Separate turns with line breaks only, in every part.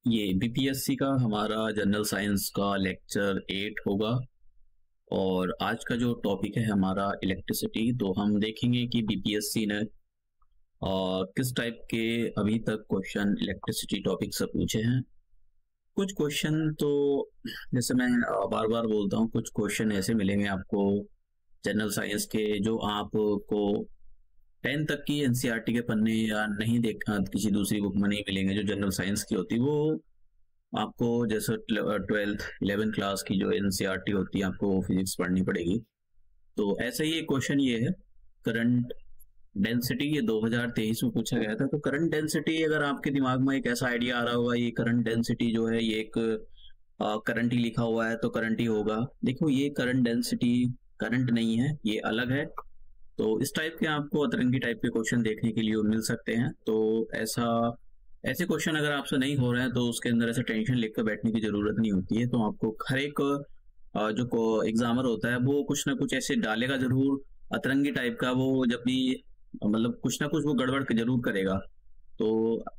ये बीपीएससी का हमारा जनरल साइंस का लेक्चर 8 होगा। और आज का जो टॉपिक है हमारा इलेक्ट्रिसिटी। तो हम देखेंगे कि बीपीएससी ने किस टाइप के अभी तक क्वेश्चन इलेक्ट्रिसिटी टॉपिक से पूछे हैं। कुछ क्वेश्चन तो जैसे मैं बार बार बोलता हूँ, कुछ क्वेश्चन ऐसे मिलेंगे आपको जनरल साइंस के जो आपको 10 तक की एनसीईआरटी के पन्ने या नहीं देखा किसी दूसरी बुक में नहीं मिलेंगे। जो जनरल साइंस की होती है वो आपको जैसे 12th 11th क्लास की जो एनसीईआरटी होती है आपको फिजिक्स पढ़नी पड़ेगी। तो ऐसे ही एक क्वेश्चन ये है, करंट डेंसिटी, ये 2023 में पूछा गया था। तो करंट डेंसिटी, अगर आपके दिमाग में एक ऐसा आइडिया आ रहा होगा ये करंट डेंसिटी जो है ये एक करंट ही लिखा हुआ है तो करंट ही होगा। देखो ये करंट डेंसिटी करंट नहीं है, ये अलग है। तो इस टाइप के आपको अतरंगी टाइप के क्वेश्चन देखने के लिए मिल सकते हैं। तो ऐसे क्वेश्चन अगर आपसे नहीं हो रहे हैं तो उसके अंदर ऐसे टेंशन लेकर बैठने की जरूरत नहीं होती है। तो आपको हर एक जो एग्जामर होता है वो कुछ ना कुछ ऐसे डालेगा जरूर अतरंगी टाइप का। वो जब भी मतलब कुछ ना कुछ वो गड़बड़ जरूर करेगा। तो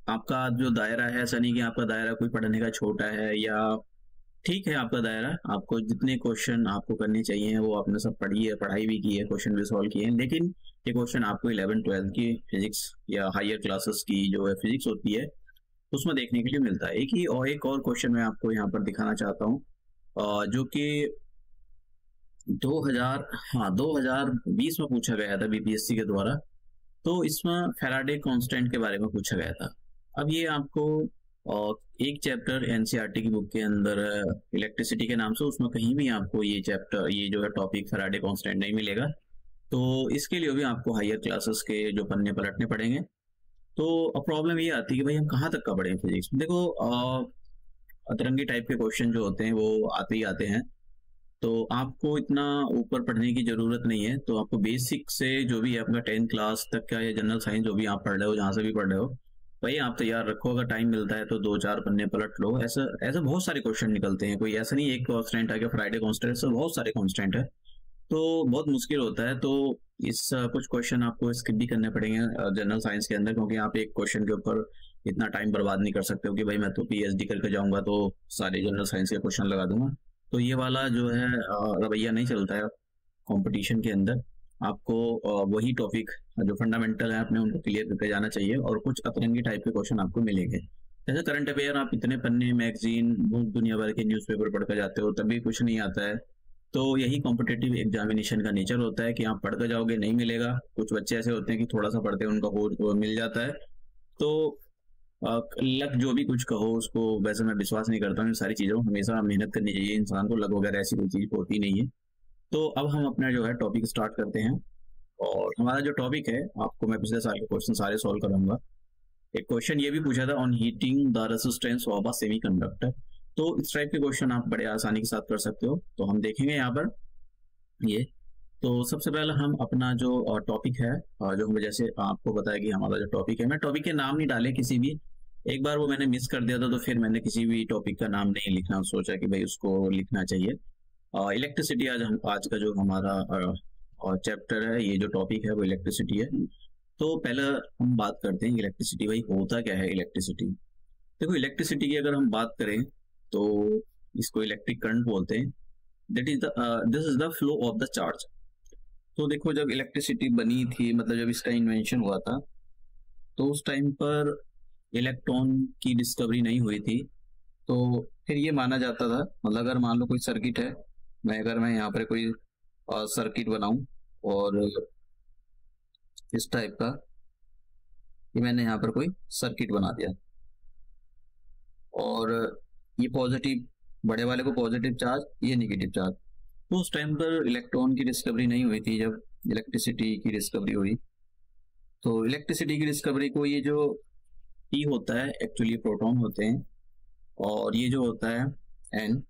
आपका जो दायरा है, ऐसा नहीं कि आपका दायरा कोई पढ़ने का छोटा है या ठीक है आपका दायरा, आपको जितने क्वेश्चन आपको करने चाहिए वो आपने सब पढ़ी है, पढ़ाई भी की है, क्वेश्चन भी सॉल्व किए हैं। लेकिन ये क्वेश्चन आपको 11th-12th की फिजिक्स या हायर क्लासेस की जो है फिजिक्स होती है उसमें देखने के लिए मिलता है। एक और क्वेश्चन मैं आपको यहाँ पर दिखाना चाहता हूँ जो कि 2020 में पूछा गया था बीपीएससी के द्वारा। तो इसमें फैराडे कांस्टेंट के बारे में पूछा गया था। अब ये आपको एक चैप्टर एनसीईआरटी की बुक के अंदर इलेक्ट्रिसिटी के नाम से, उसमें कहीं भी आपको ये चैप्टर, ये जो है टॉपिक फैराडे कांस्टेंट नहीं मिलेगा। तो इसके लिए भी आपको हायर क्लासेस के जो पन्ने पलटने पड़ेंगे। तो प्रॉब्लम ये आती है कि भाई हम कहाँ तक का पढ़ें फिजिक्स में। देखो अतरंगी टाइप के क्वेश्चन जो होते हैं वो आते ही आते हैं। तो आपको इतना ऊपर पढ़ने की जरूरत नहीं है। तो आपको बेसिक से जो भी है आपका 10th क्लास तक का या जनरल साइंस जो भी आप पढ़ रहे हो, जहां से भी पढ़ रहे हो, भाई आप तैयार रखो। अगर टाइम मिलता है तो 2-4 पन्ने पलट लो। ऐसा ऐसा बहुत सारे क्वेश्चन निकलते हैं, कोई ऐसा नहीं एक कांस्टेंट है कि फ्राइडे कांस्टेंट, ऐसा बहुत सारे कांस्टेंट है। तो बहुत मुश्किल होता है। तो इस कुछ क्वेश्चन आपको स्किप भी करने पड़ेंगे जनरल साइंस के अंदर, क्योंकि आप एक क्वेश्चन के ऊपर इतना टाइम बर्बाद नहीं कर सकते हो कि भाई मैं तो पीएचडी करके जाऊंगा तो सारे जनरल साइंस के क्वेश्चन लगा दूंगा। तो ये वाला जो है रवैया नहीं चलता है कंपटीशन के अंदर। आपको वही टॉपिक जो फंडामेंटल है आपने उनको क्लियर करके जाना चाहिए। और कुछ अतरंगी टाइप के क्वेश्चन आपको मिलेंगे। जैसे करंट अफेयर आप इतने पन्ने मैगजीन दुनिया भर के न्यूज़पेपर पढ़कर जाते हो तभी कुछ नहीं आता है। तो यही कॉम्पिटेटिव एग्जामिनेशन का नेचर होता है कि आप पढ़ कर जाओगे नहीं मिलेगा। कुछ बच्चे ऐसे होते हैं कि थोड़ा सा पढ़ते हैं उनका हो मिल जाता है। तो लक जो भी कुछ कहो उसको, वैसे मैं विश्वास नहीं करता हूँ इन सारी चीजों। हमेशा मेहनत करनी चाहिए इंसान को, लक वगैरह ऐसी कोई चीज होती नहीं है। तो अब हम अपना जो है टॉपिक स्टार्ट करते हैं। और हमारा जो टॉपिक है, आपको मैं पिछले साल के क्वेश्चन सारे सॉल्व कराऊंगा। एक क्वेश्चन ये भी पूछा था, on heating the resistance of a semiconductor. तो इस टाइप के क्वेश्चन आप बड़े आसानी के साथ कर सकते हो। तो हम देखेंगे यहाँ पर ये। तो सबसे पहले हम अपना जो टॉपिक है, जो हम जैसे आपको बताया कि हमारा जो टॉपिक है, मैं टॉपिक के नाम नहीं डाले किसी भी। एक बार वो मैंने मिस कर दिया था तो फिर मैंने किसी भी टॉपिक का नाम नहीं लिखना, सोचा कि भाई उसको लिखना चाहिए। इलेक्ट्रिसिटी आज का जो हमारा चैप्टर है, ये जो टॉपिक है वो इलेक्ट्रिसिटी है। तो पहले हम बात करते हैं इलेक्ट्रिसिटी। भाई होता क्या है इलेक्ट्रिसिटी। देखो इलेक्ट्रिसिटी की अगर हम बात करें तो इसको इलेक्ट्रिक करंट बोलते हैं। This is the flow of the charge. तो देखो जब इलेक्ट्रिसिटी बनी थी, मतलब जब इसका इन्वेंशन हुआ था, तो उस टाइम पर इलेक्ट्रॉन की डिस्कवरी नहीं हुई थी। तो फिर ये माना जाता था, मतलब अगर मान लो कोई सर्किट है, अगर मैं यहाँ पर कोई सर्किट बनाऊं और इस टाइप का, ये मैंने यहाँ पर कोई सर्किट बना दिया और ये पॉजिटिव, बड़े वाले को पॉजिटिव चार्ज, ये नेगेटिव चार्ज। तो उस टाइम पर इलेक्ट्रॉन की डिस्कवरी नहीं हुई थी। जब इलेक्ट्रिसिटी की डिस्कवरी हुई तो इलेक्ट्रिसिटी की डिस्कवरी को, ये जो ई होता है एक्चुअली प्रोटॉन होते हैं, और ये जो होता है एन,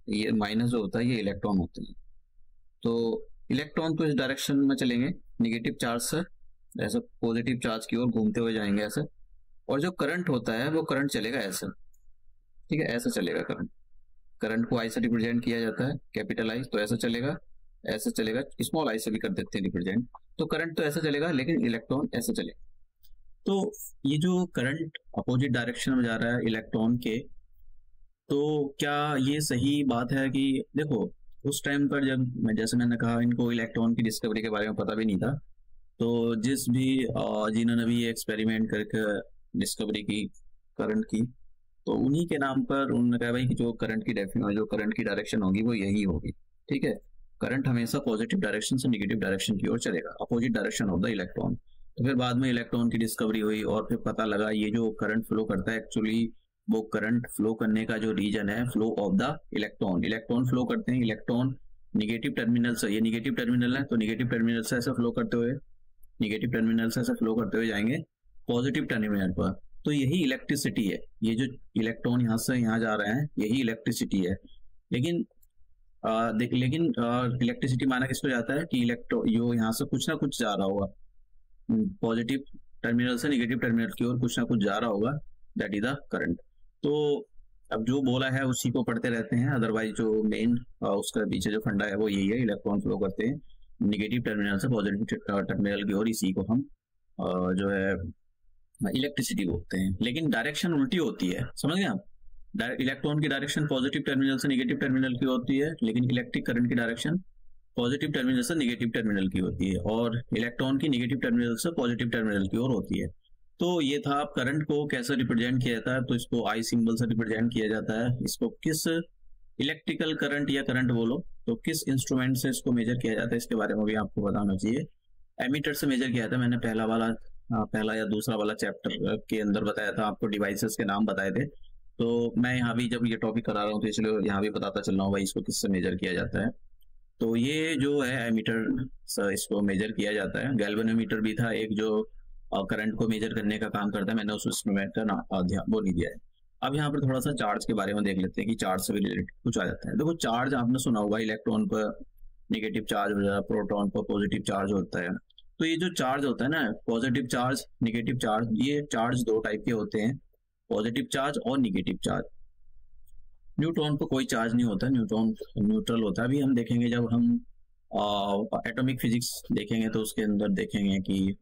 ये माइनस जो होता है ये इलेक्ट्रॉन होते हैं। तो इलेक्ट्रॉन तो इस डायरेक्शन में चलेंगे नेगेटिव चार्ज से, ऐसे पॉजिटिव चार्ज की ओर घूमते हुए जाएंगे ऐसे। और जो करंट होता है वो करंट चलेगा ऐसे, ठीक है, ऐसे चलेगा करंट। करंट को आई से रिप्रेजेंट किया जाता है, कैपिटल आई, तो ऐसे चलेगा, ऐसे चलेगा, स्मॉल आई से भी कर देते हैं रिप्रेजेंट। तो करंट तो ऐसे चलेगा लेकिन इलेक्ट्रॉन ऐसे चलेगा। तो ये जो करंट अपोजिट डायरेक्शन में जा रहा है इलेक्ट्रॉन के, तो क्या ये सही बात है कि देखो, उस टाइम पर जब जैसे मैंने कहा, इनको इलेक्ट्रॉन की डिस्कवरी के बारे में पता भी नहीं था। तो जिस भी जिन्होंने भी ये एक्सपेरिमेंट करके डिस्कवरी की करंट की, तो उन्हीं के नाम पर उन्होंने कहा भाई कि जो करंट की डायरेक्शन होगी वो यही होगी। ठीक है, करंट हमेशा पॉजिटिव डायरेक्शन से निगेटिव डायरेक्शन की ओर चलेगा, opposite direction of the electron. तो फिर बाद में इलेक्ट्रॉन की डिस्कवरी हुई और फिर पता लगा ये जो करंट फ्लो करता है एक्चुअली वो करंट फ्लो करने का जो रीजन है flow of the electron flow करते हैं। इलेक्ट्रॉन निगेटिव टर्मिनल से, ये निगेटिव टर्मिनल है तो निगेटिव टर्मिनल से ऐसे फ्लो करते हुए जाएंगे पॉजिटिव टर्मिनल पर। तो यही इलेक्ट्रिसिटी है, ये जो इलेक्ट्रॉन यहाँ से यहाँ जा रहे हैं यही इलेक्ट्रिसिटी है। लेकिन इलेक्ट्रिसिटी माना किसको जाता है कि यो यहाँ से कुछ ना कुछ जा रहा होगा, पॉजिटिव टर्मिनल से निगेटिव टर्मिनल की ओर कुछ ना कुछ जा रहा होगा, दैट इज द करंट। तो अब जो बोला है उसी को पढ़ते रहते हैं, अदरवाइज जो मेन उसका पीछे जो फंडा है वो यही है, इलेक्ट्रॉन फ्लो करते हैं निगेटिव टर्मिनल से पॉजिटिव टर्मिनल की ओर, इसी को हम जो है इलेक्ट्रिसिटी बोलते हैं। लेकिन डायरेक्शन उल्टी होती है, समझ गए आप? इलेक्ट्रॉन की डायरेक्शन पॉजिटिव टर्मिनल से निगेटिव टर्मिनल की होती है, लेकिन इलेक्ट्रिक करंट की डायरेक्शन पॉजिटिव टर्मिनल से निगेटिव टर्मिनल की होती है, और इलेक्ट्रॉन की निगेटिव टर्मिनल से पॉजिटिव टर्मिनल की ओर होती है। तो ये था, आप करंट को कैसे रिप्रेजेंट किया जाता है, तो इसको आई सिंबल से रिप्रेजेंट किया जाता है। इसको किस इलेक्ट्रिकल करंट या करंट बोलो तो किस इंस्ट्रूमेंट से इसको मेजर किया जाता है, इसके बारे में भी आपको बताना चाहिए। एमीटर से मेजर किया था, मैंने पहला या दूसरा वाला चैप्टर के अंदर बताया था, आपको डिवाइसेस के नाम बताए थे। तो मैं यहाँ भी जब ये टॉपिक करा रहा हूँ तो इसलिए यहाँ भी बताता चल रहा हूँ भाई इसको किससे मेजर किया जाता है। तो ये जो है एमीटर से इसको मेजर किया जाता है। गैल्वेनोमीटर भी था एक जो करंट को मेजर करने का काम करता है, मैंने उस इंस्ट्रूमेंट का वो नहीं दिया है। अब यहाँ पर थोड़ा सा चार्ज के बारे में देख लेते हैं कि चार्ज से भी रिलेटेड कुछ आ जाता है। देखो, चार्ज आपने सुना होगा, इलेक्ट्रॉन पर नेगेटिव चार्ज हो जाता है, प्रोटॉन पर पॉजिटिव चार्ज होता है। तो ये जो चार्ज होता है ना, पॉजिटिव चार्ज निगेटिव चार्ज, ये चार्ज दो टाइप के होते हैं, पॉजिटिव चार्ज और निगेटिव चार्ज। न्यूट्रॉन पर कोई चार्ज नहीं होता, न्यूट्रॉन न्यूट्रल होता है। अभी हम देखेंगे जब हम एटॉमिक फिजिक्स देखेंगे तो उसके अंदर देखेंगे कि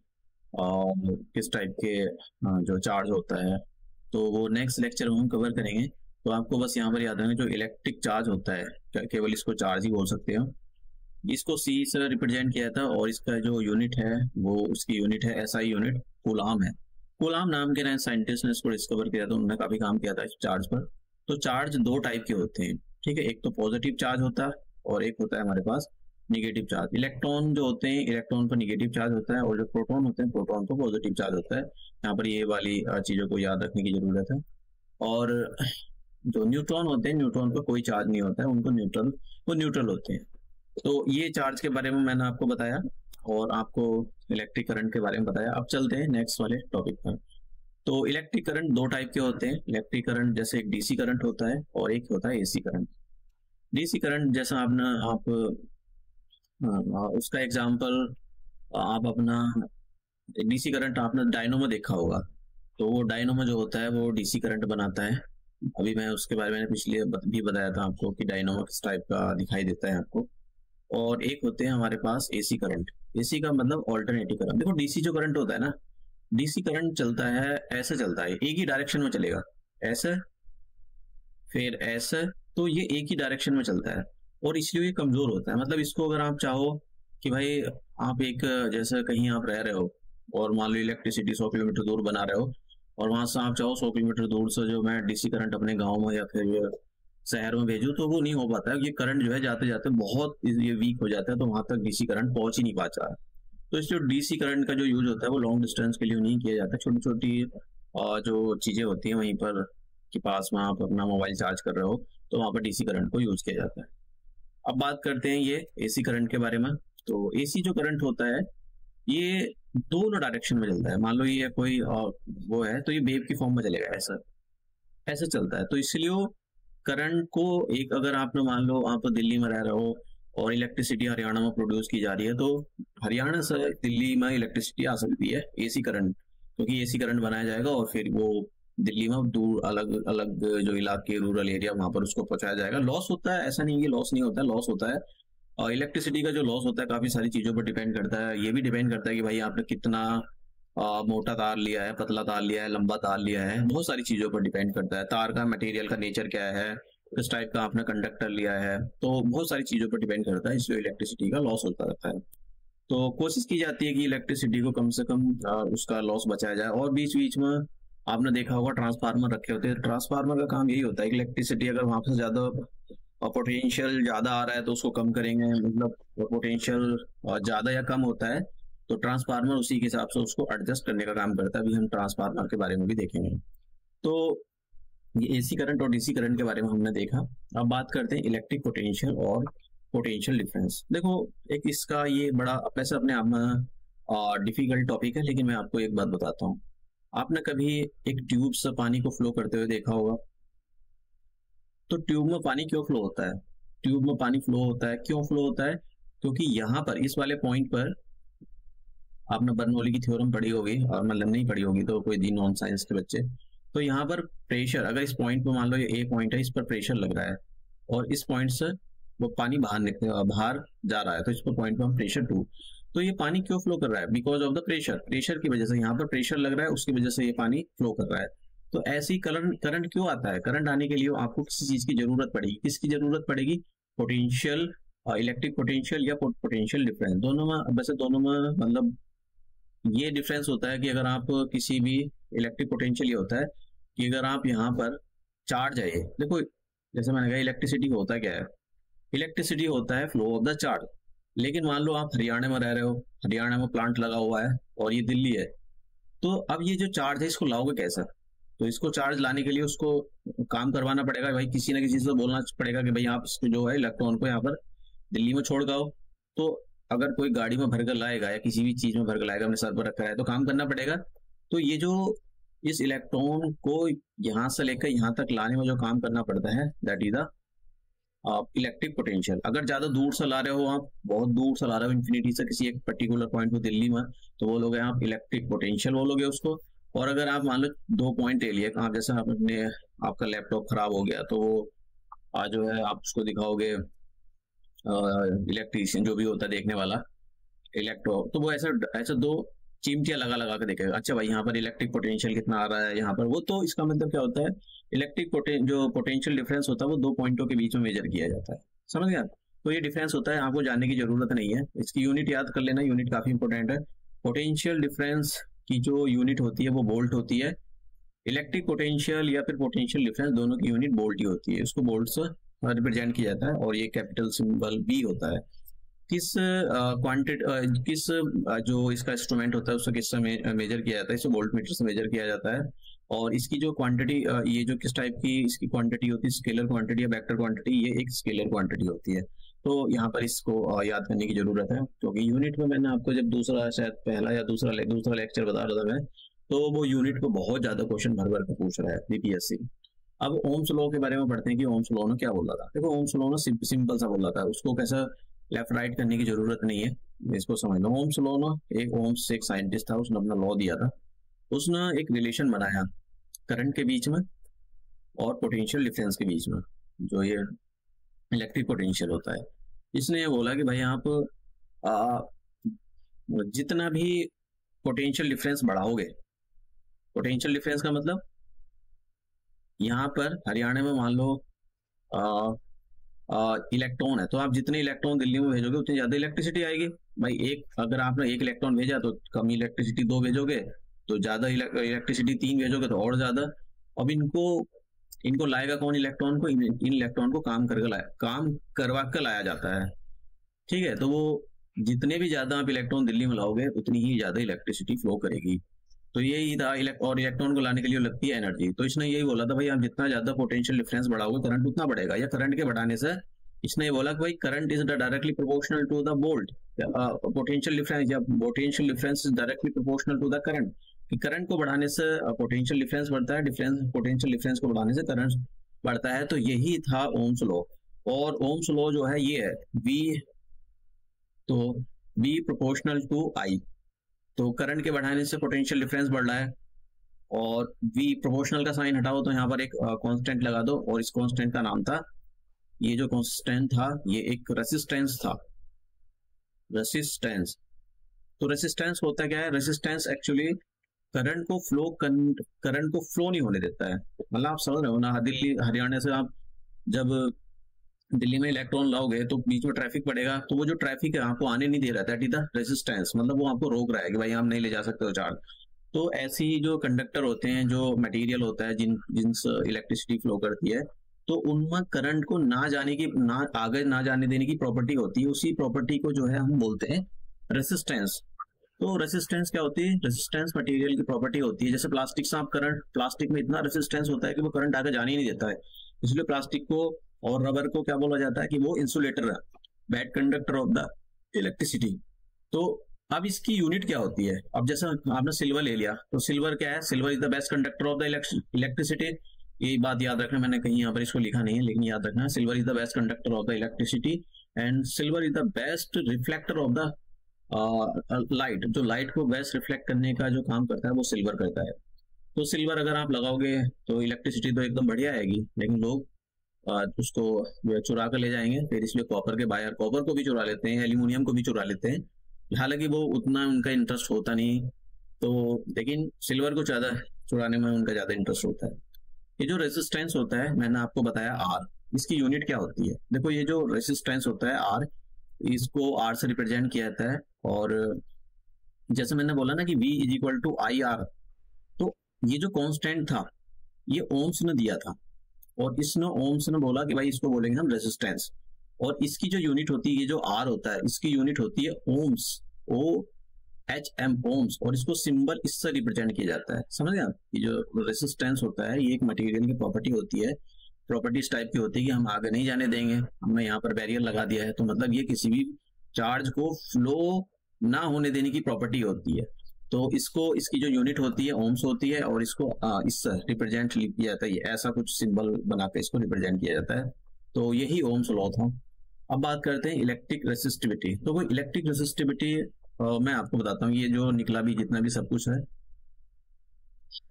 किस टाइप के जो चार्ज होता है, तो वो नेक्स्ट लेक्चर में हम कवर करेंगे। तो आपको बस यहाँ पर याद रखना, जो इलेक्ट्रिक चार्ज होता है, केवल इसको चार्ज ही बोल सकते हो, इसको सी से रिप्रेजेंट किया था, और इसका जो यूनिट है वो उसकी यूनिट है एसआई यूनिट, कूलाम है। कूलाम नाम के साइंटिस्ट ने इसको डिस्कवर किया था, उन्होंने काफी काम किया था इस चार्ज पर। तो चार्ज दो टाइप के होते हैं, ठीक है, एक तो पॉजिटिव चार्ज होता है और एक होता है हमारे पास निगेटिव चार्ज। इलेक्ट्रॉन जो होते हैं, इलेक्ट्रॉन पर निगेटिव चार्ज होता है, और जो प्रोटॉन होते हैं, प्रोटॉन पर पॉजिटिव चार्ज होता है। यहाँ पर ये वाली चीजों को याद रखने की जरूरत है। और जो न्यूट्रॉन होते हैं, न्यूट्रॉन पर कोई चार्ज नहीं होता है, उनको न्यूट्रल होते हैं। तो ये चार्ज के बारे में मैंने आपको बताया और आपको इलेक्ट्रिक करंट के बारे में बताया। अब चलते हैं नेक्स्ट वाले टॉपिक पर। तो इलेक्ट्रिक करंट दो टाइप के होते हैं। इलेक्ट्रिक करंट जैसे एक डीसी करंट होता है और एक होता है एसी करंट। डीसी करंट जैसा आप उसका एग्जांपल आप अपना डीसी करंट आपने डायनोमो देखा होगा, तो वो डायनोमो जो होता है वो डीसी करंट बनाता है। अभी मैं उसके बारे में पिछले भी बताया था आपको कि डायनोमो किस टाइप का दिखाई देता है आपको। और एक होते हैं हमारे पास एसी करंट। एसी का मतलब ऑल्टरनेटिव करंट। देखो, डीसी जो करंट होता है ना, डीसी करंट चलता है ऐसे, चलता है एक ही डायरेक्शन में चलेगा, ऐसे फिर ऐसे, तो ये एक ही डायरेक्शन में चलता है और इसलिए ये कमजोर होता है। मतलब इसको अगर आप चाहो कि भाई आप एक जैसे कहीं आप रह रहे हो और मान लो इलेक्ट्रिसिटी 100 किलोमीटर दूर बना रहे हो, और वहां से आप चाहो 100 किलोमीटर दूर से जो मैं डीसी करंट अपने गाँव में या फिर शहर में भेजू, तो वो नहीं हो पाता है। ये करंट जो है जाते जाते बहुत ये वीक हो जाता है, तो वहां तक डीसी करंट पहुंच ही नहीं पाता है। तो इसलिए डीसी करंट का जो यूज होता है वो लॉन्ग डिस्टेंस के लिए नहीं किया जाता। छोटी छोटी जो चीजें होती हैं वहीं पर के पास में आप अपना मोबाइल चार्ज कर रहे हो, तो वहां पर डीसी करंट को यूज किया जाता है। अब बात करते हैं ये एसी करंट के बारे में। तो एसी जो करंट होता है ये दोनों डायरेक्शन में चलता है। मान लो ये कोई वो है तो ये वेव की फॉर्म में चलेगा, ऐसा ऐसे चलता है। तो इसलिए करंट को एक, अगर आपने मान लो आप दिल्ली में रह रहे हो और इलेक्ट्रिसिटी हरियाणा में प्रोड्यूस की जा रही है, तो हरियाणा से दिल्ली में इलेक्ट्रिसिटी आ सकती है एसी करंट, क्योंकि एसी करंट बनाया जाएगा और फिर वो दिल्ली में दूर अलग अलग जो इलाके रूरल एरिया वहां पर उसको पहुंचाया जाएगा। लॉस होता है, ऐसा नहीं कि लॉस नहीं होता है, लॉस होता है। और इलेक्ट्रिसिटी का जो लॉस होता है काफी सारी चीजों पर डिपेंड करता है। ये भी डिपेंड करता है कि भाई आपने कितना मोटा तार लिया है, पतला तार लिया है, लंबा तार लिया है, बहुत सारी चीजों पर डिपेंड करता है। तार का मटेरियल का नेचर क्या है, किस टाइप का आपने कंडक्टर लिया है, तो बहुत सारी चीजों पर डिपेंड करता है, इसलिए इलेक्ट्रिसिटी का लॉस होता रहता है। तो कोशिश की जाती है कि इलेक्ट्रिसिटी को कम से कम उसका लॉस बचाया जाए। और बीच बीच में आपने देखा होगा ट्रांसफार्मर रखे होते हैं। ट्रांसफार्मर का काम यही होता है कि इलेक्ट्रिसिटी अगर वहां से ज्यादा पोटेंशियल ज्यादा आ रहा है तो उसको कम करेंगे, मतलब पोटेंशियल ज्यादा या कम होता है तो ट्रांसफार्मर उसी के हिसाब से उसको एडजस्ट करने का काम करता है। अभी हम ट्रांसफार्मर के बारे में भी देखेंगे। तो ये एसी करंट और डीसी करंट के बारे में हमने देखा। अब बात करते हैं इलेक्ट्रिक पोटेंशियल और पोटेंशियल डिफरेंस। देखो एक इसका ये बड़ा वैसे अपने आप में डिफिकल्ट टॉपिक है, लेकिन मैं आपको एक बात बताता हूँ। आपने कभी एक ट्यूब से पानी को फ्लो करते हुए देखा होगा? तो ट्यूब में पानी क्यों फ्लो होता है? ट्यूब में पानी फ्लो होता है, क्यों फ्लो होता है? क्योंकि यहाँ पर इस वाले पॉइंट पर आपने बर्नौली की थ्योरम पढ़ी होगी, और मतलब नहीं पढ़ी होगी तो कोई दी नॉन साइंस के बच्चे। तो यहाँ पर प्रेशर, अगर इस पॉइंट पर मान लो ये ए पॉइंट है, इस पर प्रेशर लग रहा है और इस पॉइंट से वो पानी बाहर जा रहा है, तो इस पर पॉइंट पर प्रेशर 2। तो ये पानी क्यों फ्लो कर रहा है? Because of the pressure. Pressure की वजह से यहाँ पर प्रेशर लग रहा है, उसकी वजह से ये पानी फ्लो कर रहा है। तो ऐसी करंट क्यों आता है? करंट आने के लिए आपको किसी चीज की जरूरत पड़ेगी। किसकी जरूरत पड़ेगी? पोटेंशियल, इलेक्ट्रिक पोटेंशियल या पोटेंशियल डिफरेंस। दोनों में, वैसे दोनों में मतलब ये डिफरेंस होता है कि अगर आप किसी भी इलेक्ट्रिक पोटेंशियल ये होता है कि अगर आप यहाँ पर चार्ज है, देखो जैसे मैंने कहा इलेक्ट्रिसिटी होता क्या है? इलेक्ट्रिसिटी होता है फ्लो ऑफ द चार्ज। लेकिन मान लो आप हरियाणा में रह रहे हो, हरियाणा में प्लांट लगा हुआ है और ये दिल्ली है, तो अब ये जो चार्ज है इसको लाओगे कैसे? तो इसको चार्ज लाने के लिए उसको काम करवाना पड़ेगा भाई, किसी ना किसी से बोलना पड़ेगा कि भाई आप इसको जो है इलेक्ट्रॉन को यहाँ पर दिल्ली में छोड़ गाओ। तो अगर कोई गाड़ी में भरकर लाएगा या किसी भी चीज में भरकर लाएगा, अपने सर पर रखा है, तो काम करना पड़ेगा। तो ये जो इस इलेक्ट्रॉन को यहाँ से लेकर यहाँ तक लाने में जो काम करना पड़ता है, that is the electric potential. अगर ज्यादा दूर से ला रहे हो, आप बहुत दूर से ला रहे हो इंफिनिटी से किसी एक पर्टिकुलर पॉइंट को दिल्ली में, तो वो लोग आप इलेक्ट्रिक पोटेंशियल बोलोगे उसको। और अगर आप मान लो 2 पॉइंट ले लिए, कहाँ जैसे आपने आपका लैपटॉप खराब हो गया तो वो जो है आप उसको दिखाओगे इलेक्ट्रीशियन जो भी होता है देखने वाला इलेक्ट्रो, तो वो ऐसे 2 चिमटियां लगा के देखेगा, अच्छा भाई यहाँ पर इलेक्ट्रिक पोटेंशियल कितना आ रहा है यहाँ पर। वो तो इसका मतलब क्या होता है, इलेक्ट्रिक जो पोटेंशियल डिफरेंस होता है वो 2 पॉइंटों के बीच में मेजर किया जाता है। समझ गए आप? तो ये डिफरेंस होता है, आपको जानने की जरूरत नहीं है, इसकी यूनिट याद कर लेना, यूनिट काफी इंपॉर्टेंट है। पोटेंशियल डिफरेंस की जो यूनिट होती है वो वोल्ट होती है। इलेक्ट्रिक पोटेंशियल या फिर पोटेंशियल डिफरेंस दोनों की यूनिट वोल्ट ही होती है, इसको वोल्ट से रिप्रेजेंट किया जाता है और ये कैपिटल सिंबल भी होता है। किस क्वांटिटी किस जो इसका इंस्ट्रूमेंट होता है उसको किससे मेजर किया जाता है? इसे वोल्ट मीटर से मेजर किया जाता है। और इसकी जो क्वांटिटी ये जो किस टाइप की इसकी क्वांटिटी होती है, स्केलर क्वांटिटी या वेक्टर क्वांटिटी, ये एक स्केलर क्वांटिटी होती है। तो यहाँ पर इसको याद करने की जरूरत है, क्योंकि यूनिट में मैंने आपको जब दूसरा शायद पहला या दूसरा लेक्चर बता रहा था मैं, तो वो यूनिट को बहुत ज्यादा क्वेश्चन भर भर के पूछ रहा है बीपीएससी। अब ओम्स लॉ के बारे में पढ़ते हैं कि ओम्स लॉ ने क्या बोला था। देखो ओम्स लॉ ने सिंपल सा बोला था, उसको कैसा लेफ्ट राइट करने की जरूरत नहीं है, इसको समझ लो। ओम्स लॉ ना, ओम्स एक साइंटिस्ट था, उसने अपना लॉ दिया था। उसने एक रिलेशन बनाया करंट के बीच में और पोटेंशियल डिफरेंस के बीच में, जो ये इलेक्ट्रिक पोटेंशियल होता है। इसने ये बोला कि भाई आप जितना भी पोटेंशियल डिफरेंस बढ़ाओगे, पोटेंशियल डिफरेंस का मतलब यहाँ पर हरियाणा में मान लो इलेक्ट्रॉन है, तो आप जितने इलेक्ट्रॉन दिल्ली में भेजोगे उतनी ज्यादा इलेक्ट्रिसिटी आएगी। भाई अगर आपने 1 इलेक्ट्रॉन भेजा तो कम इलेक्ट्रिसिटी, 2 भेजोगे तो ज्यादा इलेक्ट्रिसिटी, 3 भेजोगे तो और ज्यादा। अब इनको लाएगा कौन? इलेक्ट्रॉन को। इन इलेक्ट्रॉन को काम करवा कर लाया जाता है, ठीक है। तो वो जितने भी ज्यादा आप इलेक्ट्रॉन दिल्ली में लाओगे उतनी ही ज्यादा इलेक्ट्रिसिटी फ्लो करेगी। तो यही था, और इलेक्ट्रॉन को लाने के लिए लगती है एनर्जी। तो इसने यही बोला था भाई आप जितना ज्यादा पोटेंशियल डिफरेंस बढ़ाओगे करंट उतना बढ़ेगा, या करंट के बढ़ाने से इसने ये बोला कि भाई current is directly proportional to the volt, potential difference या potential difference is directly proportional to the current. कि करंट को बढ़ाने से पोटेंशियल डिफरेंस बढ़ता है, पोटेंशियल डिफरेंस को बढ़ाने से करंट बढ़ता है। तो यही था ओम्स लॉ। और ओम्स लॉ जो है ये है V प्रोपोर्शनल टू I। तो करंट के बढ़ाने से पोटेंशियल डिफरेंस बढ़ रहा है, और V प्रोपोर्शनल का साइन हटाओ तो यहाँ पर एक कांस्टेंट लगा दो, और इस कांस्टेंट का नाम था, ये जो कांस्टेंट था ये एक रेसिस्टेंस था, रेसिस्टेंस। तो रेसिस्टेंस होता क्या है, रेसिस्टेंस एक्चुअली करंट को फ्लो नहीं होने देता है। मतलब आप समझ रहे हो ना, दिल्ली हरियाणा से आप जब दिल्ली में इलेक्ट्रॉन लाओगे तो बीच में ट्रैफिक पड़ेगा, तो वो जो ट्रैफिक है आपको आने नहीं दे रहा, दैट इज द रेसिस्टेंस, मतलब वो आपको रोक रहा है कि भाई आप नहीं ले जा सकते हो चार्ज। तो ऐसी जो कंडक्टर होते हैं, जो मटेरियल होता है जिनसे इलेक्ट्रिसिटी फ्लो करती है, तो उनमें करंट को आगे ना जाने देने की प्रॉपर्टी होती है। उसी प्रॉपर्टी को जो है हम बोलते हैं रेसिस्टेंस। तो रेसिस्टेंस क्या होती है, रेसिस्टेंस मटेरियल की प्रॉपर्टी होती है। जैसे प्लास्टिक से आप प्लास्टिक में इतना रेसिस्टेंस होता है कि वो करंट आगे जाने ही नहीं देता है, इसलिए प्लास्टिक को और रबर को क्या बोला जाता है कि वो इंसुलेटर है, bad conductor of the electricity. तो अब इसकी यूनिट क्या होती है, अब जैसे आपने सिल्वर ले लिया, तो सिल्वर क्या है, silver is the best conductor of the electricity. ये बात याद रखना, मैंने कहीं यहाँ पर इसको लिखा नहीं है लेकिन याद रखना, silver is the best conductor of the electricity and silver is the best reflector of the light. जो लाइट को बेस्ट रिफ्लेक्ट करने का जो काम करता है वो सिल्वर करता है। तो सिल्वर अगर आप लगाओगे तो इलेक्ट्रिसिटी तो एकदम बढ़िया आएगी, लेकिन लोग उसको चुरा कर ले जाएंगे, फिर इसलिए कॉपर के बायर कॉपर को भी चुरा लेते हैं, एल्यूमिनियम को भी चुरा लेते हैं, हालांकि वो उतना उनका इंटरेस्ट होता नहीं। तो लेकिन सिल्वर को ज्यादा चुराने में उनका ज्यादा इंटरेस्ट होता है। ये जो रेजिस्टेंस होता है मैंने आपको बताया आर, इसकी यूनिट क्या होती है। देखो ये जो रेजिस्टेंस होता है आर, इसको आर से रिप्रेजेंट किया जाता है। और जैसे मैंने बोला ना कि V is equal to I R, तो ये जो कांस्टेंट था ये ओम्स ने दिया था, और इसने ओम्स ने बोला कि भाई इसको बोलेंगे हम रेजिस्टेंस, और इसकी जो यूनिट होती है, ये जो आर होता है इसकी यूनिट होती है ओम्स, OHM ओम्स, और इसको सिंबल इससे रिप्रेजेंट किया जाता है। समझ गए आप, ये जो रेजिस्टेंस होता है ये एक मटेरियल की प्रॉपर्टी होती है, प्रॉपर्टीज टाइप की होती है कि हम आगे नहीं जाने देंगे, हमने यहाँ पर बैरियर लगा दिया है, तो मतलब ये किसी भी चार्ज को फ्लो ना होने देने की प्रॉपर्टी होती है। तो इसकी जो यूनिट होती है ओम्स होती है, और इसको इससे रिप्रेजेंट किया जाता है, ऐसा कुछ सिंबल बनाकर इसको रिप्रेजेंट किया जाता है। तो यही ओम्स लॉ था। अब बात करते हैं इलेक्ट्रिक रेसिस्टिविटी। तो वो इलेक्ट्रिक रेसिस्टिविटी मैं आपको बताता हूँ, ये जो निकला भी जितना भी सब कुछ है,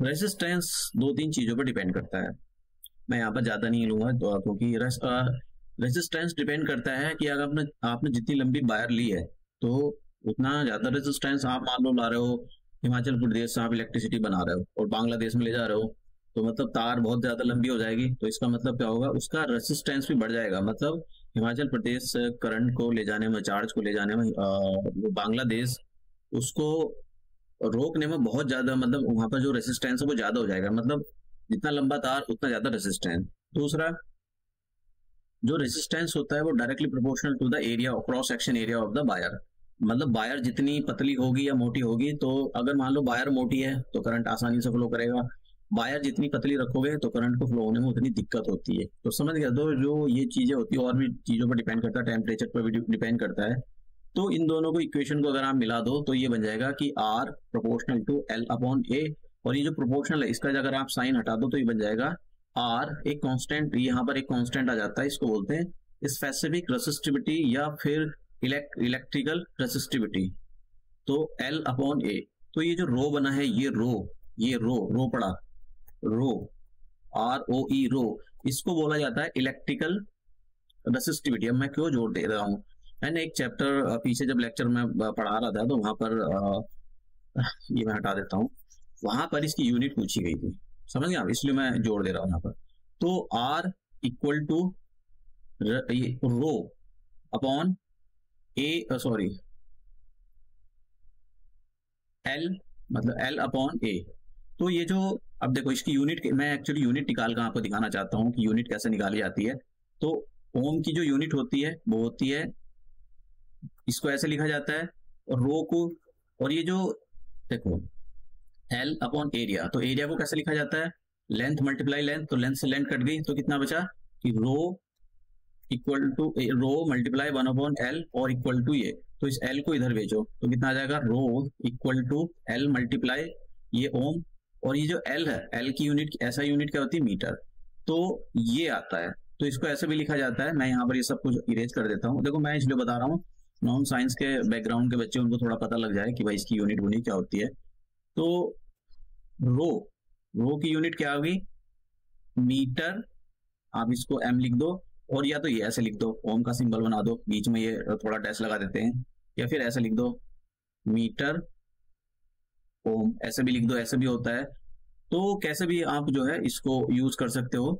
रेसिस्टेंस 2-3 चीजों पर डिपेंड करता है। मैं यहाँ पर ज्यादा नहीं लूंगा क्योंकि रेजिस्टेंस डिपेंड करता है कि अगर आपने जितनी लंबी वायर ली है तो उतना ज्यादा रेजिस्टेंस आप मान लो ला रहे हो, हिमाचल प्रदेश से आप इलेक्ट्रिसिटी बना रहे हो और बांग्लादेश में ले जा रहे हो, तो मतलब तार बहुत ज्यादा लंबी हो जाएगी, तो इसका मतलब क्या होगा, उसका रेजिस्टेंस भी बढ़ जाएगा। मतलब हिमाचल प्रदेश से करंट को ले जाने में, चार्ज को ले जाने में बांग्लादेश उसको रोकने में बहुत ज्यादा, मतलब वहां पर जो रेजिस्टेंस है वो ज्यादा हो जाएगा, मतलब जितना लंबा तार उतना ज्यादा रेजिस्टेंस। दूसरा जो रेजिस्टेंस होता है वो directly proportional to the area, cross section area of the wire. मतलब वायर जितनी पतली होगी या मोटी होगी, तो अगर मान लो वायर मोटी है तो करंट आसानी से फ्लो करेगा, वायर जितनी पतली रखोगे तो करंट को फ्लो होने में उतनी दिक्कत होती है। तो समझ गया, तो जो ये चीजें होती है और भी चीजों पर डिपेंड करता है, टेम्परेचर पर भी डिपेंड करता है। तो इन दोनों को इक्वेशन को अगर आप मिला दो तो ये बन जाएगा कि R proportional to L upon A, और ये जो प्रोपोर्शनल है इसका अगर आप साइन हटा दो तो ये बन जाएगा R, एक कांस्टेंट, यहाँ पर एक कांस्टेंट आ जाता है, इसको बोलते हैं स्पेसिफिक रेसिस्टिविटी या फिर इलेक्ट्रिकल रेसिस्टिविटी, तो L अपॉन A। तो ये जो रो बना है, ये रो पड़ा, रो ROE रो, इसको बोला जाता है इलेक्ट्रिकल रेसिस्टिविटी। अब मैं क्यों जोड़ दे रहा हूँ, मैंने एक चैप्टर पीछे जब लेक्चर में पढ़ा रहा था तो वहां पर ये मैं हटा देता हूँ, वहां पर इसकी यूनिट पूछी गई थी, समझ गए आप, इसलिए मैं जोड़ दे रहा हूँ यहाँ पर। तो R equal to rho upon L, मतलब L अपॉन A। तो ये जो, अब देखो इसकी यूनिट, मैं एक्चुअली यूनिट निकाल कर आपको दिखाना चाहता हूँ कि यूनिट कैसे निकाली जाती है। तो ओम की जो यूनिट होती है वो होती है, इसको ऐसे लिखा जाता है, और रो को, और ये जो देखो L अपॉन एरिया, तो एरिया को कैसे लिखा जाता है, लेंथ मल्टीप्लाई लेंथ, तो लेंथ से लेंथ कट गई तो कितना बचा कि rho equal to rho multiply 1 upon L और इक्वल टू ये, तो इस L को इधर भेजो तो कितना आ जाएगा, रो इक्वल टू L मल्टीप्लाई ये ओम, और ये जो L है, L की यूनिट, ऐसा यूनिट क्या होती है, मीटर, तो ये आता है। तो इसको ऐसे भी लिखा जाता है, मैं यहाँ पर ये सब कुछ इरेज कर देता हूँ। देखो मैं इसलिए बता रहा हूँ, नॉन साइंस के बैकग्राउंड के बच्चे उनको थोड़ा पता लग जाए कि भाई इसकी यूनिट यूनिट क्या होती है। तो रो की यूनिट क्या होगी, मीटर, आप इसको M लिख दो, और या तो ये ऐसे लिख दो, ओम का सिंबल बना दो, बीच में ये थोड़ा डैश लगा देते हैं, या फिर ऐसे लिख दो मीटर ओम, ऐसे भी लिख दो, ऐसे भी होता है। तो कैसे भी आप जो है इसको यूज कर सकते हो।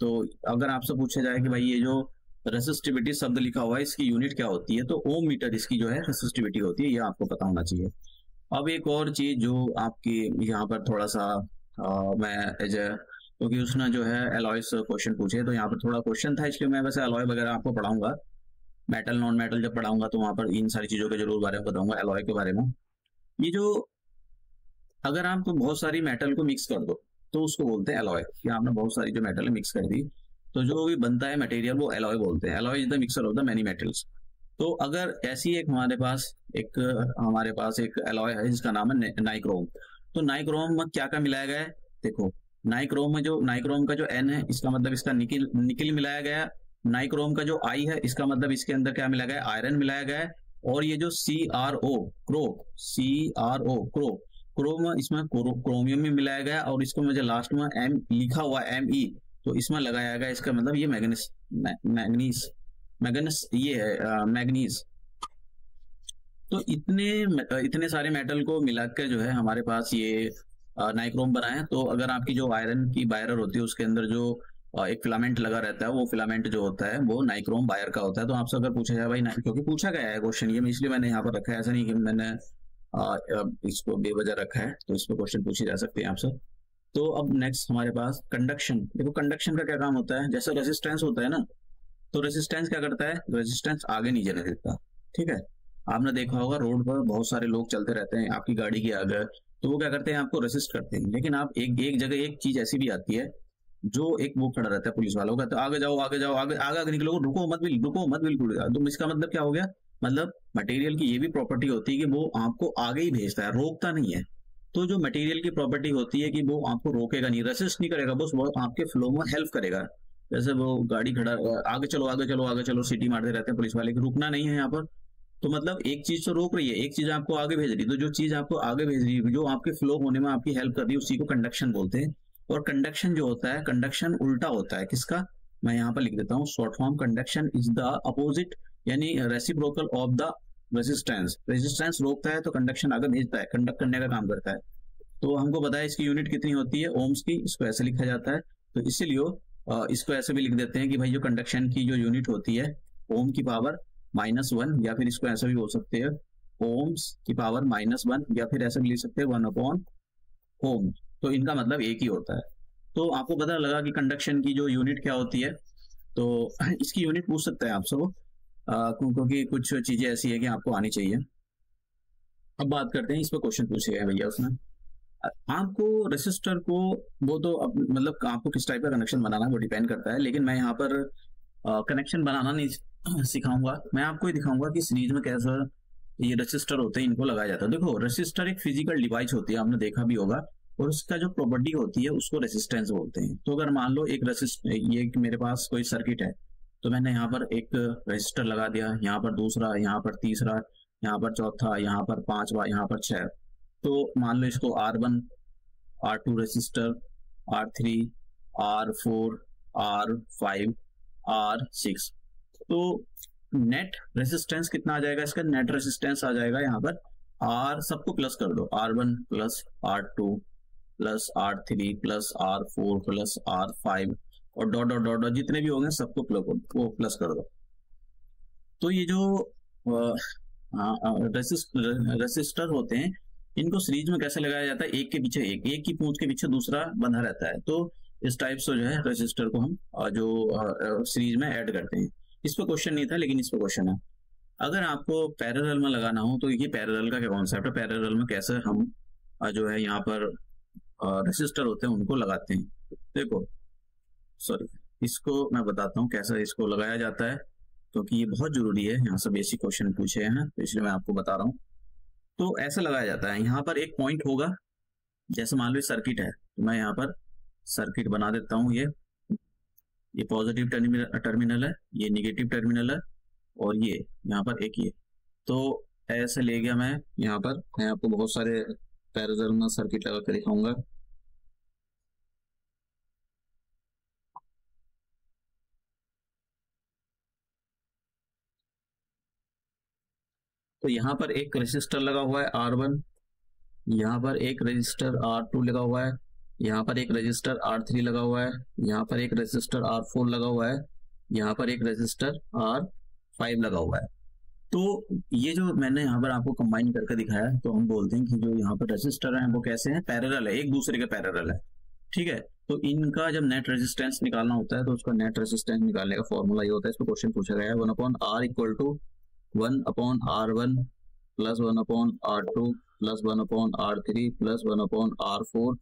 तो अगर आपसे पूछा जाए कि भाई ये जो रेसिस्टिविटी शब्द लिखा हुआ है इसकी यूनिट क्या होती है, तो ओम मीटर इसकी जो है रेसिस्टिविटी होती है, ये आपको पता होना चाहिए। अब एक और चीज जो आपकी यहाँ पर थोड़ा सा मैं एज ए, क्योंकि उसने जो है एलॉयस क्वेश्चन पूछे, तो यहाँ पर थोड़ा क्वेश्चन था, इसलिए मैं वैसे एलॉय वगैरह आपको पढ़ाऊंगा। मेटल नॉन मेटल जब पढ़ाऊंगा तो वहां पर इन सारी चीजों के जरूर बारे में बताऊंगा, एलॉय के बारे में। ये जो, अगर आप तो बहुत सारी मेटल को मिक्स कर दो तो उसको बोलते हैं एलॉय, कि आपने बहुत सारी जो मेटल मिक्स कर दी तो जो भी बनता है मटेरियल वो एलॉय बोलते हैं। Alloy is the mixer of the many metals. तो अगर ऐसी एक हमारे पास एक एलॉय है जिसका नाम है नाइक्रोम। तो नाइक्रोम में क्या क्या मिलाया गया है, देखो नाइक्रोम में जो नाइक्रोम का जो एन है इसका मतलब इसका निकिल निकिल मिलाया गया है। नाइक्रोम का जो आई है इसका मतलब इसके अंदर क्या मिलाया गया है, आयरन मिलाया गया है। और ये जो सी आर ओ क्रोम, इसमें क्रोमियम में मिलाया गया, और इसको मुझे लास्ट में एम लिखा हुआ एम ई, तो इसमें लगाया गया, इसका मतलब ये मैग्नीस मैग्नीस मैग्नीस ये है मैग्नीज। तो इतने सारे मेटल को मिलाकर जो है हमारे पास ये नाइक्रोम बना है। तो अगर आपकी जो आयरन की वायर होती है उसके अंदर जो एक फिलामेंट लगा रहता है, वो फिलामेंट जो होता है वो नाइक्रोम वायर का होता है। तो आपसे अगर पूछा जाए भाई, क्योंकि पूछा गया है क्वेश्चन ये, इसलिए मैंने यहाँ पर रखा है, ऐसा नहीं कि मैंने इसको बेवजह रखा है, तो इस पर क्वेश्चन पूछे जा सकते हैं आपसे। तो अब नेक्स्ट हमारे पास कंडक्शन। देखो कंडक्शन का क्या काम होता है, जैसे रेजिस्टेंस होता है ना, तो रेजिस्टेंस क्या करता है, रेजिस्टेंस आगे नहीं जाने देता। ठीक है, आपने देखा होगा रोड पर बहुत सारे लोग चलते रहते हैं आपकी गाड़ी के आगे, तो वो क्या करते हैं, आपको रेसिस्ट करते हैं। लेकिन आप एक जगह एक चीज ऐसी भी आती है, जो एक वो खड़ा रहता है पुलिस वालों का, तो आगे जाओ आगे जाओ आगे आगे आगे निकलो, रुको मत बिल्कुल। तो इसका मतलब क्या हो गया, मतलब मटेरियल की ये भी प्रॉपर्टी होती है कि वो आपको आगे ही भेजता है, रोकता नहीं है। तो जो मटेरियल की प्रॉपर्टी होती है कि वो आपको रोकेगा नहीं, रेसिस्ट नहीं करेगा, बस वो आपके फ्लो में हेल्प करेगा। जैसे वो गाड़ी खड़ा, आगे चलो आगे चलो आगे चलो, सिटी मारते रहते हैं पुलिस वाले की, रुकना नहीं है यहाँ पर। तो मतलब एक चीज तो रोक रही है, एक चीज आपको आगे भेज रही है, तो जो चीज आपको आगे भेज रही है, जो आपके फ्लो होने में आपकी हेल्प कर रही है, उसी को कंडक्शन बोलते हैं। और कंडक्शन जो होता है, कंडक्शन उल्टा होता है किसका, मैं यहाँ पर लिख देता हूँ short form, conduction is the opposite, यानी reciprocal of the resistance. Resistance रोकता है तो कंडक्शन आगे भेजता है, कंडक्ट करने का काम करता है। तो हमको पता है इसकी यूनिट कितनी होती है, ओम्स की, इसको ऐसे लिखा जाता है। तो इसीलिए इसको ऐसे भी लिख देते हैं कि भाई जो कंडक्शन की जो यूनिट होती है, ओम की पावर -1, या फिर इसको ऐसा भी बोल सकते हैं ओम्स की पावर -1, या फिर ऐसा भी लिख सकते हैं 1/ओम। तो इनका मतलब एक ही होता है। तो आपको पता लगा कि कंडक्शन की जो यूनिट क्या होती है। तो इसकी यूनिट पूछ सकते हैं आपसे वो, क्योंकि कुछ चीजें ऐसी है कि आपको आनी चाहिए। अब बात करते हैं, इस पर क्वेश्चन पूछे गए भैया उसने, आपको रेसिस्टर को, वो तो मतलब आपको किस टाइप का कनेक्शन बनाना है वो डिपेंड करता है, लेकिन मैं यहाँ पर कनेक्शन बनाना नहीं सिखाऊंगा, मैं आपको ही दिखाऊंगा कि सीरीज में कैसा ये रेसिस्टर होते हैं, इनको लगाया जाता है। देखो रेसिस्टर एक फिजिकल डिवाइस होती है, आपने देखा भी होगा, और उसका जो प्रॉपर्टी होती है उसको रेसिस्टेंस बोलते हैं। तो अगर मान लो ये मेरे पास कोई सर्किट है, तो मैंने यहाँ पर एक रेसिस्टर लगा दिया, यहाँ पर दूसरा, यहाँ पर तीसरा, यहाँ पर चौथा, यहाँ पर पांचवा, यहाँ पर 6। तो मान लो इसको R1 R2 resistor, R3 R4 R5 R6। तो नेट रेसिस्टेंस कितना आ जाएगा, इसका नेट रेसिस्टेंस आ जाएगा यहाँ पर R, सबको प्लस कर दो, R1 plus R2 plus R3 plus R4 plus R5, और डॉट डॉट डॉट जितने भी होंगे सबको प्लस कर दो। तो ये जो रेसिस्टर होते हैं, इनको सीरीज में कैसे लगाया जाता है, एक के पीछे एक की पूंछ के पीछे दूसरा बंधा रहता है। तो इस टाइप से जो है रेसिस्टर को हम जो सीरीज में ऐड करते हैं। इस पर क्वेश्चन नहीं था, लेकिन इस पर क्वेश्चन है। अगर आपको पैरेलल में लगाना हो, तो ये पैरेलल का क्या कॉन्सेप्ट है, पैरेलल में कैसे हम जो है यहाँ पर रेसिस्टर होते हैं उनको लगाते हैं। देखो सॉरी, इसको मैं बताता हूँ कैसे इसको लगाया जाता है, क्योंकि ये बहुत जरूरी है, यहाँ से बेसिक क्वेश्चन पूछे हैं, तो इसलिए मैं आपको बता रहा हूँ। तो ऐसा लगाया जाता है, यहाँ पर एक पॉइंट होगा, जैसे मान लो सर्किट है, तो मैं यहाँ पर सर्किट बना देता हूँ। ये पॉजिटिव टर्मिनल है, ये निगेटिव टर्मिनल है, और ये यहाँ पर एक ये, तो ऐसे ले गया मैं यहाँ पर। मैं आपको बहुत सारे पैरेलल में सर्किट लगा कर दिखाऊंगा। तो यहाँ पर एक रेजिस्टर लगा हुआ है R1, यहाँ पर एक रजिस्टर R2 लगा हुआ है, यहाँ पर एक रजिस्टर R3 लगा हुआ है, यहाँ पर एक रजिस्टर R4 लगा हुआ है, यहाँ पर एक रजिस्टर R5 लगा हुआ है। तो ये जो मैंने यहाँ पर आपको कंबाइन करके दिखाया, तो हम बोलते हैं कि जो यहाँ पर रजिस्टर हैं वो कैसे हैं, पैरेलल है, एक दूसरे के पैरेलल है। ठीक है, तो इनका जब नेट रेजिस्टेंस निकालना होता है तो उसका नेट रेजिस्टेंस निकालने का फॉर्मूला ये होता है, इसमें क्वेश्चन पूछा गया है 1/R equal to 1/R1 plus 1/R2 plus 1/R3 plus 1/R4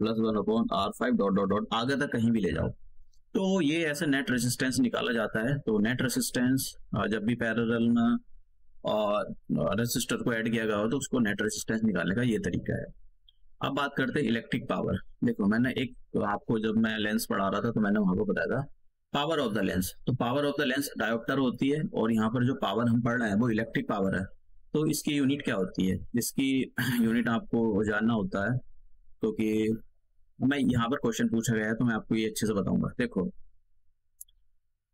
plus 1/R5 dot dot dot आगे तक कहीं भी ले जाओ। तो ये ऐसे नेट रेजिस्टेंस निकाला जाता है। तो नेट रेजिस्टेंस जब भी पैरेलल में और रेजिस्टर को ऐड किया गया हो तो उसको नेट रेजिस्टेंस निकालने का ये तरीका है। अब बात करते हैं इलेक्ट्रिक पावर। देखो मैंने एक तो आपको जब मैं लेंस पढ़ा रहा था तो मैंने वहां पर बताया था पावर ऑफ द लेंस। तो power of the lens dioptre होती है और यहाँ पर जो पावर हम पढ़ रहे हैं वो इलेक्ट्रिक पावर है। तो इसकी यूनिट क्या होती है, इसकी यूनिट आपको जानना होता है, क्योंकि मैं यहाँ पर क्वेश्चन पूछा गया है तो मैं आपको ये अच्छे से बताऊंगा। देखो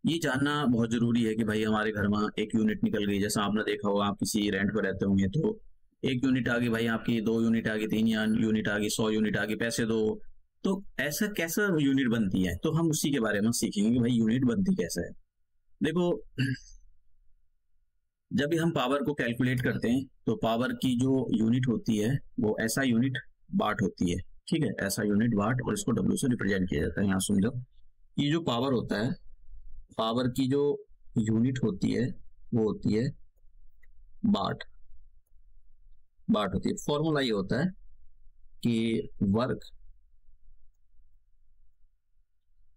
ये जानना बहुत जरूरी है कि भाई हमारे घर में एक यूनिट निकल गई, जैसा आपने देखा होगा आप किसी रेंट पर रहते होंगे तो एक यूनिट आ गई भाई आपकी, 2 यूनिट आ गई, 3 यूनिट आ गई, 100 यूनिट आ गई, पैसे दो। तो ऐसा कैसा यूनिट बनती है, तो हम उसी के बारे में सीखेंगे कि भाई यूनिट बनती कैसे है। देखो जब भी हम पावर को कैलकुलेट करते हैं तो पावर की जो यूनिट होती है वो ऐसा यूनिट वाट होती है। ठीक है, ऐसा यूनिट वाट, और इसको W से रिप्रेजेंट किया जाता है। यहाँ समझो ये जो पावर होता है, पावर की जो यूनिट होती है वो होती है वाट, वाट होती है। फॉर्मूला ये होता है कि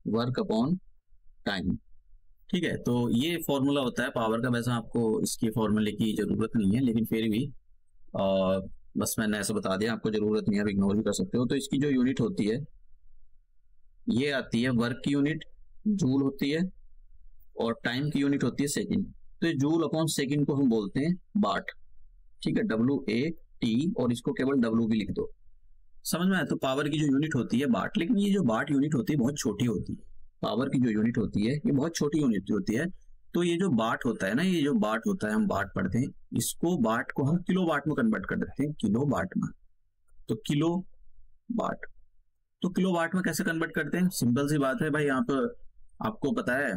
वर्क अपॉन टाइम। ठीक है, तो ये फॉर्मूला होता है पावर का। वैसे आपको इसकी फॉर्मूले की जरूरत नहीं है, लेकिन फिर भी बस मैंने ऐसा बता दिया, आपको जरूरत नहीं है, आप इग्नोर भी कर सकते हो। तो इसकी जो यूनिट होती है ये आती है, वर्क की यूनिट जूल होती है और टाइम की यूनिट होती है सेकंड। तो जूल अपॉन सेकंड को हम बोलते हैं वाट। ठीक है, WAT, और इसको केवल W भी लिख दो, समझ में आया। तो पावर की जो यूनिट होती है वाट, लेकिन ये जो वाट यूनिट होती है बहुत छोटी होती है। पावर की जो यूनिट होती है ये बहुत छोटी यूनिट होती है। तो ये जो वाट होता है ना, ये जो वाट होता है, हम वाट पढ़ते हैं, इसको वाट को हम किलो वाट में कन्वर्ट कर देते हैं, किलो वाट में। तो किलो वाट, तो किलो वाट में कैसे कन्वर्ट करते हैं, सिंपल सी बात है भाई। यहाँ पर आपको पता है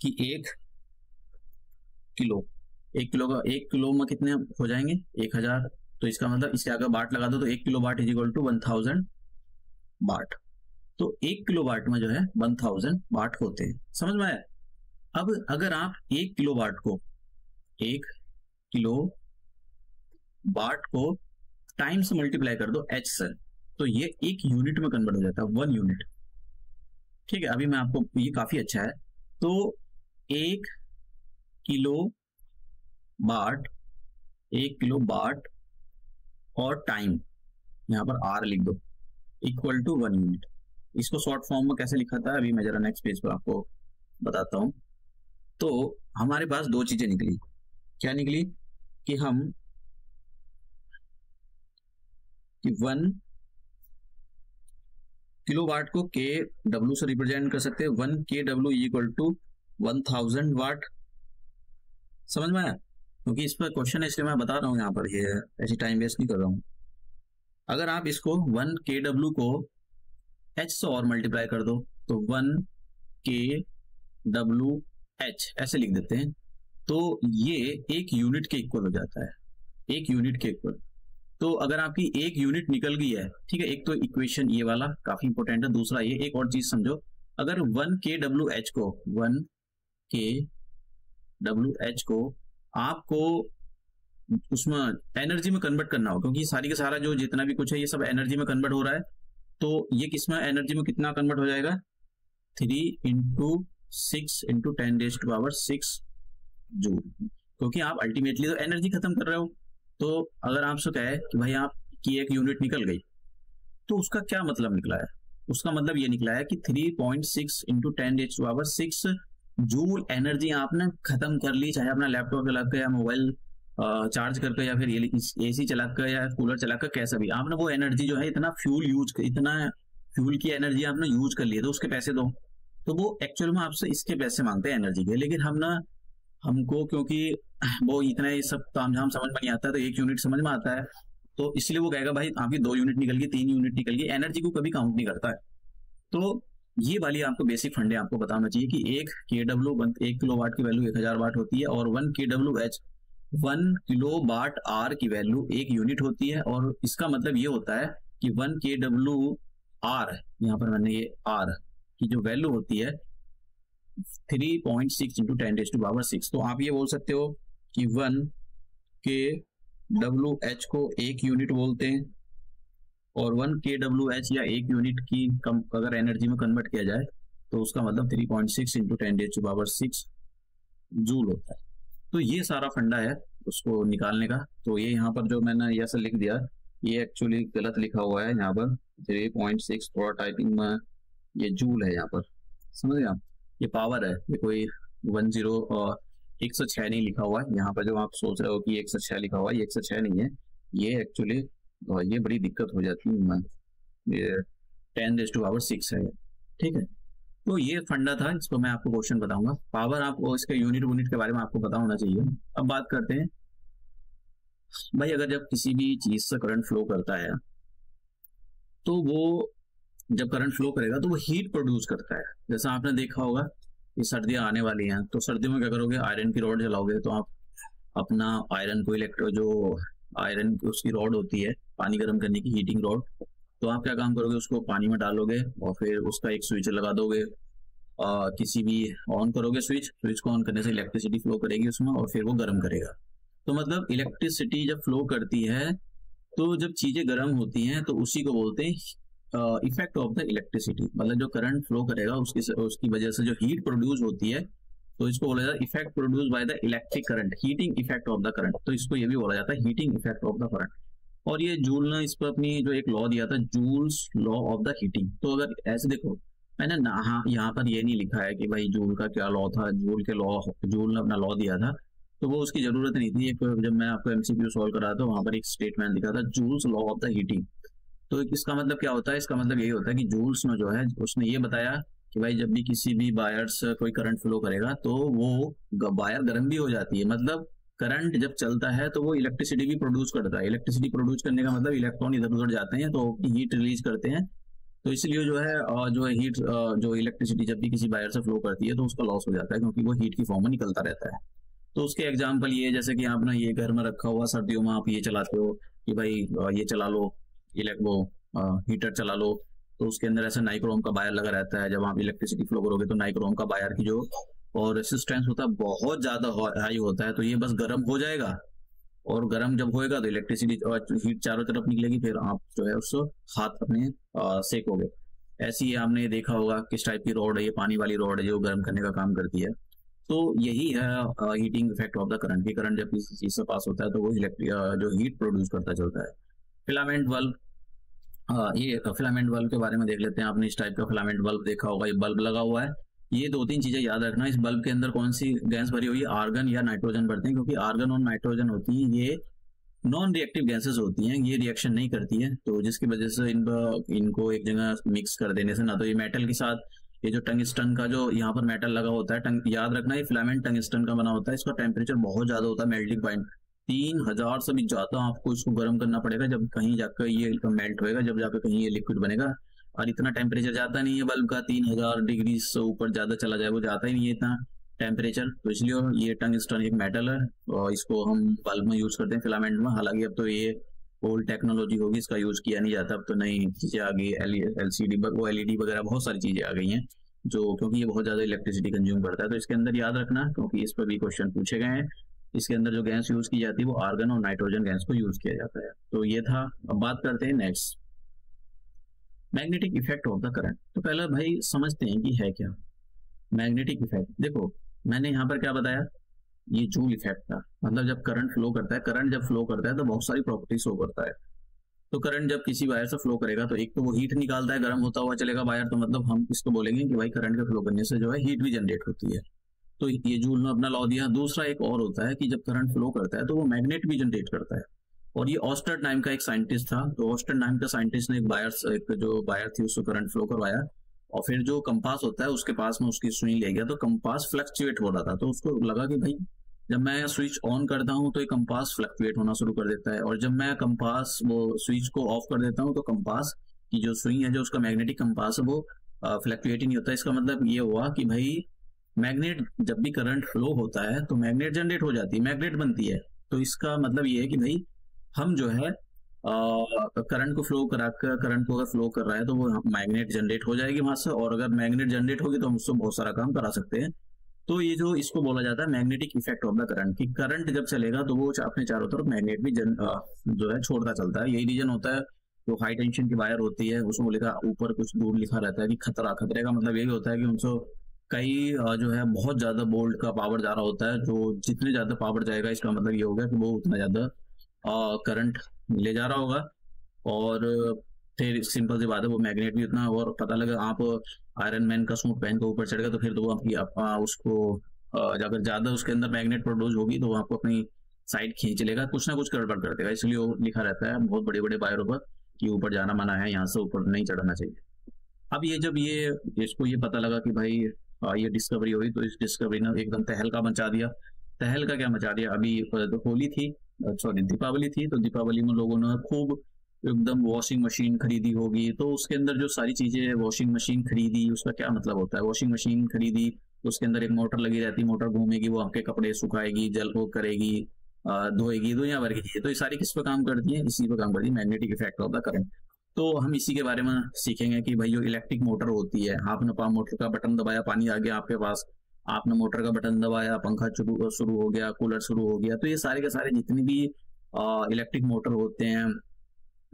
कि एक किलो में कितने हो जाएंगे, 1000। तो इसका मतलब इसके आगे वाट लगा दो तो 1 kilowatt is equal to 1000 watt. तो 1 किलो वाट में जो है 1000 वाट होते हैं, समझ में आया। अब अगर आप 1 किलो वाट को टाइम से मल्टीप्लाई कर दो H से, तो ये एक यूनिट में कन्वर्ट हो जाता है, 1 यूनिट। ठीक है, अभी मैं आपको, ये काफी अच्छा है। तो 1 किलो वाट और टाइम, यहां पर R लिख दो, इक्वल टू 1 यूनिट। इसको शॉर्ट फॉर्म में कैसे लिखा था अभी मैं जरा नेक्स्ट पेज पर आपको बताता हूं। तो हमारे पास 2 चीजें निकली। क्या निकली कि हम 1 किलो वाट को KW से रिप्रेजेंट कर सकते हैं। 1 KW इक्वल टू 1000 वाट, समझ में आया। क्योंकि इस पर क्वेश्चन है इसलिए मैं बता रहा हूं, यहाँ पर ये ऐसी टाइम वेस्ट नहीं कर रहा हूं। अगर आप इसको 1 KW को H से और मल्टीप्लाई कर दो तो 1 KWH ऐसे लिख देते हैं, तो ये 1 यूनिट के इक्वल हो जाता है, 1 यूनिट के इक्वल। तो अगर आपकी 1 यूनिट निकल गई है, ठीक है, एक तो इक्वेशन ये वाला काफी इंपॉर्टेंट है, दूसरा ये एक और चीज समझो, अगर 1 KWH को आपको उसमें एनर्जी में कन्वर्ट करना हो, क्योंकि सारी का सारा जो जितना भी कुछ है ये सब एनर्जी में कन्वर्ट हो रहा है। तो ये किसमें एनर्जी में कितना कन्वर्ट हो जाएगा, 3 × 6 × 10⁻⁶ जूल, क्योंकि आप अल्टीमेटली तो एनर्जी खत्म कर रहे हो। तो अगर आपसे कहे कि भाई आपकी 1 यूनिट निकल गई, तो उसका क्या मतलब निकला है, उसका मतलब ये निकला है कि 3.6 × 10⁻⁶ जूल एनर्जी आपने खत्म कर ली, चाहे अपना लैपटॉप चलाकर या मोबाइल चार्ज करके या फिर AC चलाकर या कूलर चलाकर, कैसा भी आपने वो एनर्जी जो है इतना फ्यूल की एनर्जी आपने यूज कर ली है, तो उसके पैसे दो। तो वो एक्चुअल में आपसे इसके पैसे मांगते हैं एनर्जी के, लेकिन हमको क्योंकि वो इतना ये सब तामझाम समझ में नहीं आता है, तो 1 यूनिट समझ में आता है, तो इसलिए वो कहेगा भाई आपकी 2 यूनिट निकल गई, 3 यूनिट निकल गई, एनर्जी को कभी काउंट नहीं करता है। तो ये वाली आपको बेसिक फंडे आपको बताना चाहिए कि 1 किलो वाट की वैल्यू 1000 वाट होती है, और 1 kWh 1 किलो वाट आर की वैल्यू 1 यूनिट होती है। और इसका मतलब ये होता है कि 1 kWh, यहाँ पर मैंने ये आर की जो वैल्यू होती है 3.6 इंटू 10⁻⁶। तो आप ये बोल सकते हो कि 1 kWh को 1 यूनिट बोलते हैं, और 1 kWh या 1 यूनिट की कम अगर एनर्जी में कन्वर्ट किया जाए तो उसका मतलब 3.6 इंटू 10⁻⁶ जूल होता है। तो ये सारा फंडा है उसको निकालने का। तो ये यहाँ पर जो मैंने ऐसा लिख दिया, ये एक्चुअली गलत लिखा हुआ है, यहाँ पर 3.6 थोड़ा टाइपिंग में ये जूल है यहाँ पर, समझ गए आप, ये पावर है, ये कोई 106 नहीं लिखा हुआ है यहाँ पर। जो आप सोच रहे हो कि 106 लिखा हुआ है, ये 106 नहीं है, ये एक्चुअली ये बड़ी दिक्कत हो जाती है, ये 10⁻⁶ है, ठीक है। तो ये फंडा था, इसको मैं आपको क्वेश्चन बताऊंगा। पावर आपको इसके यूनिट के बारे में आपको पता होना चाहिए। अब बात करते हैं भाई, अगर जब किसी भी चीज से करंट फ्लो करता है तो वो जब करंट फ्लो करेगा तो वो हीट प्रोड्यूस करता है। जैसा आपने देखा होगा कि सर्दियां आने वाली हैं, तो सर्दियों में क्या करोगे, आयरन की रॉड जलाओगे, तो आप अपना आयरन को जो आयरन की उसकी रॉड होती है पानी गर्म करने की, हीटिंग रॉड, तो आप क्या काम करोगे, उसको पानी में डालोगे और फिर उसका एक स्विच लगा दोगे, किसी भी ऑन करोगे स्विच को ऑन करने से इलेक्ट्रिसिटी फ्लो करेगी उसमें और फिर वो गर्म करेगा। तो मतलब इलेक्ट्रिसिटी जब फ्लो करती है तो जब चीजें गर्म होती हैं तो उसी को बोलते हैं इफेक्ट ऑफ द इलेक्ट्रिसिटी। मतलब जो करंट फ्लो करेगा उसकी वजह से जो हीट प्रोड्यूस होती है, तो इसको बोला जाता है effect produce by the electric current, heating effect of the current. तो इसको ये भी बोला जाता है heating effect of the current. और ये जूल ने इस पर अपनी जो एक लॉ दिया था, joules law of the heating. तो अगर ऐसे देखो, मैंने यहाँ पर ये नहीं लिखा है कि भाई जूल का क्या लॉ था, जूल ने अपना लॉ दिया था तो वो उसकी जरूरत नहीं थी। जब मैं आपको एमसीक्यू सॉल्व करा था वहां पर एक स्टेटमेंट लिखा था, joules law of the heating. तो इसका मतलब क्या होता है, इसका मतलब यही होता है कि जूल्स ने जो है उसने ये बताया कि भाई जब भी किसी भी वायर से कोई करंट फ्लो करेगा तो वो वायर गर्म भी हो जाती है। मतलब करंट जब चलता है तो वो इलेक्ट्रिसिटी भी प्रोड्यूस करता है। इलेक्ट्रिसिटी प्रोड्यूस करने का मतलब इलेक्ट्रॉन इधर उधर जाते हैं तो हीट रिलीज करते हैं। तो इसलिए जो हीट जो इलेक्ट्रिसिटी जब भी किसी वायर से फ्लो करती है तो उसका लॉस हो जाता है, क्योंकि वो हीट की फॉर्म में निकलता रहता है। तो उसके एग्जाम्पल ये, जैसे कि आपने ये घर में रखा हुआ, सर्दियों में आप ये चलाते हो कि भाई ये चला लो, हीटर चला लो, तो उसके अंदर ऐसा नाइक्रोम का वायर लगा रहता है। जब आप इलेक्ट्रिसिटी फ्लो करोगे तो नाइक्रोम का वायर की जो और रेसिस्टेंस होता है बहुत ज्यादा हाई होता है, तो ये बस गर्म हो जाएगा, और गर्म जब होएगा तो इलेक्ट्रिसिटी हीट चारों तरफ निकलेगी, फिर आप जो है उसको हाथ अपने सेकोगे। ऐसे ही आपने देखा होगा किस टाइप की रॉड है, ये पानी वाली रॉड है जो गर्म करने का काम करती है। तो यही है heating effect of the current की। करंट जब किसी चीज से पास होता है तो वो जो हीट प्रोड्यूस करता चलता है। फिलामेंट बल्ब, ये फिलामेंट बल्ब के बारे में देख लेते हैं। आपने इस टाइप का फिलामेंट बल्ब देखा होगा, ये बल्ब लगा हुआ है। ये 2-3 चीजें याद रखना, इस बल्ब के अंदर कौन सी गैस भरी हुई है, आर्गन या नाइट्रोजन भरते हैं, क्योंकि आर्गन और नाइट्रोजन होती है ये नॉन रिएक्टिव गैसेस होती हैं, ये रिएक्शन नहीं करती है। तो जिसकी वजह से इनको एक जगह मिक्स कर देने से ना तो ये मेटल के साथ, ये जो टंगस्टन का जो यहाँ पर मेटल लगा होता है, याद रखना ये फिलामेंट टंगस्टन का बना होता है। इसका टेम्परेचर बहुत ज्यादा होता है, मेल्टिंग पॉइंट 3000 से भी ज्यादा आपको इसको गर्म करना पड़ेगा जब कहीं जाकर ये मेल्ट होएगा, जब जाकर कहीं ये लिक्विड बनेगा। और इतना टेम्परेचर जाता नहीं है बल्ब का, 3000 डिग्री से ऊपर ज्यादा चला जाए वो जाता ही नहीं है इतना टेम्परेचर। तो इसलिए ये टंगस्टन एक मेटल है और इसको हम बल्ब में यूज करते हैं, फिलामेंट में। हालांकि अब तो ये ओल्ड टेक्नोलॉजी होगी, इसका यूज किया नहीं जाता, अब तो नई चीजें आ गई, एलसीडी वो एलईडी वगैरह बहुत सारी चीजें आ गई हैं, जो क्योंकि ये बहुत ज्यादा इलेक्ट्रिसिटी कंज्यूम करता है। तो इसके अंदर याद रखना, क्योंकि इस पर भी क्वेश्चन पूछे गए हैं, इसके अंदर जो गैस यूज की जाती है वो आर्गन और नाइट्रोजन गैस को यूज किया जाता है। तो ये था। अब बात करते हैं next, magnetic effect of the current. तो पहले भाई समझते हैं कि है क्या मैग्नेटिक इफेक्ट। देखो मैंने यहाँ पर क्या बताया, ये जूल इफेक्ट था। मतलब जब करंट फ्लो करता है, करंट जब फ्लो करता है तो बहुत सारी प्रॉपर्टी शो करता है। तो करंट जब किसी वायर से फ्लो करेगा तो एक तो वो हीट निकालता है, गर्म होता हुआ चलेगा वायर, तो मतलब हम इसको बोलेंगे कि भाई करंट के फ्लो करने से जो है हीट भी जनरेट होती है। तो ये जूल ने अपना लॉ दिया। दूसरा एक और होता है कि जब करंट फ्लो करता है तो वो मैग्नेट भी जनरेट करता है। और ये ऑस्टर्ड नाम का एक साइंटिस्ट था, तो ऑस्टर्ड नाम का साइंटिस्ट ने एक जो वायर थी उसको करंट फ्लो करवाया, और फिर जो कंपास होता है उसके पास में उसकी सुई ले गया, तो कंपास फ्लक्चुएट हो रहा था। तो उसको लगा कि भाई जब मैं स्विच ऑन करता हूँ तो ये कंपास फ्लक्चुएट होना शुरू कर देता है, और जब मैं कंपास वो स्विच को ऑफ कर देता हूँ तो कंपास की जो सुई है, जो उसका मैग्नेटिक कंपास है, वो फ्लक्चुएट ही नहीं होता। इसका मतलब ये हुआ कि भाई मैग्नेट जब भी करंट फ्लो होता है तो मैग्नेट जनरेट हो जाती है, मैग्नेट बनती है। तो इसका मतलब ये है कि भाई हम जो है करंट को फ्लो कराकर, करंट को अगर फ्लो कर रहा है तो वो मैग्नेट जनरेट हो जाएगी वहां से, और अगर मैग्नेट जनरेट होगी तो हम उससे बहुत सारा काम करा सकते हैं। तो ये जो इसको बोला जाता है magnetic effect of the current, कि करंट जब चलेगा तो वो अपने चारों तरफ मैग्नेट भी जो है छोड़ता चलता है। यही रीजन होता है जो हाई टेंशन की वायर होती है उसमें लिखा ऊपर कुछ दूर लिखा रहता है कि खतरा। खतरे का मतलब यही होता है कि उनसे कई जो है बहुत ज्यादा वोल्ट का पावर जा रहा होता है, जो जितने ज्यादा पावर जाएगा इसका मतलब ये होगा कि वो उतना ज्यादा करंट ले जा रहा होगा, और फिर सिंपल सी बात है वो मैग्नेट भी उतना। और पता लगा आप आयरन मैन का सूट पहन के ऊपर चढ़ गए तो फिर तो वो आपकी उसको अगर ज्यादा उसके अंदर मैग्नेट प्रोड्यूस होगी तो वो आपको अपनी साइड खींच लेगा, कुछ ना कुछ गड़बड़ कर देगा। इसलिए वो लिखा रहता है बहुत बड़े बड़े वायरों पर कि ऊपर जाना मना है, यहाँ से ऊपर नहीं चढ़ना चाहिए। अब ये जब ये इसको ये पता लगा कि भाई ये डिस्कवरी हुई, तो इस डिस्कवरी ने एकदम तहलका मचा दिया। तहलका क्या मचा दिया, अभी तो होली थी, सॉरी दीपावली थी, तो दीपावली में लोगों ने खूब एकदम वॉशिंग मशीन खरीदी होगी। तो उसके अंदर जो सारी चीजें, वॉशिंग मशीन खरीदी, उसका क्या मतलब होता है, वॉशिंग मशीन खरीदी तो उसके अंदर एक मोटर लगी रहती है, मोटर घूमेगी, वो आपके कपड़े सुखाएगी, जल को करेगी, धोएगी, दुनिया भर की चीजें। तो ये सारी किस पे काम करती है, इसी पे काम करती है, magnetic effect of the current. तो हम इसी के बारे में सीखेंगे कि भाई जो इलेक्ट्रिक मोटर होती है, आपने मोटर का बटन दबाया, पानी आ गया आपके पास, आपने मोटर का बटन दबाया, पंखा शुरू हो गया, कूलर शुरू हो गया। तो ये सारे के सारे जितने भी इलेक्ट्रिक मोटर होते हैं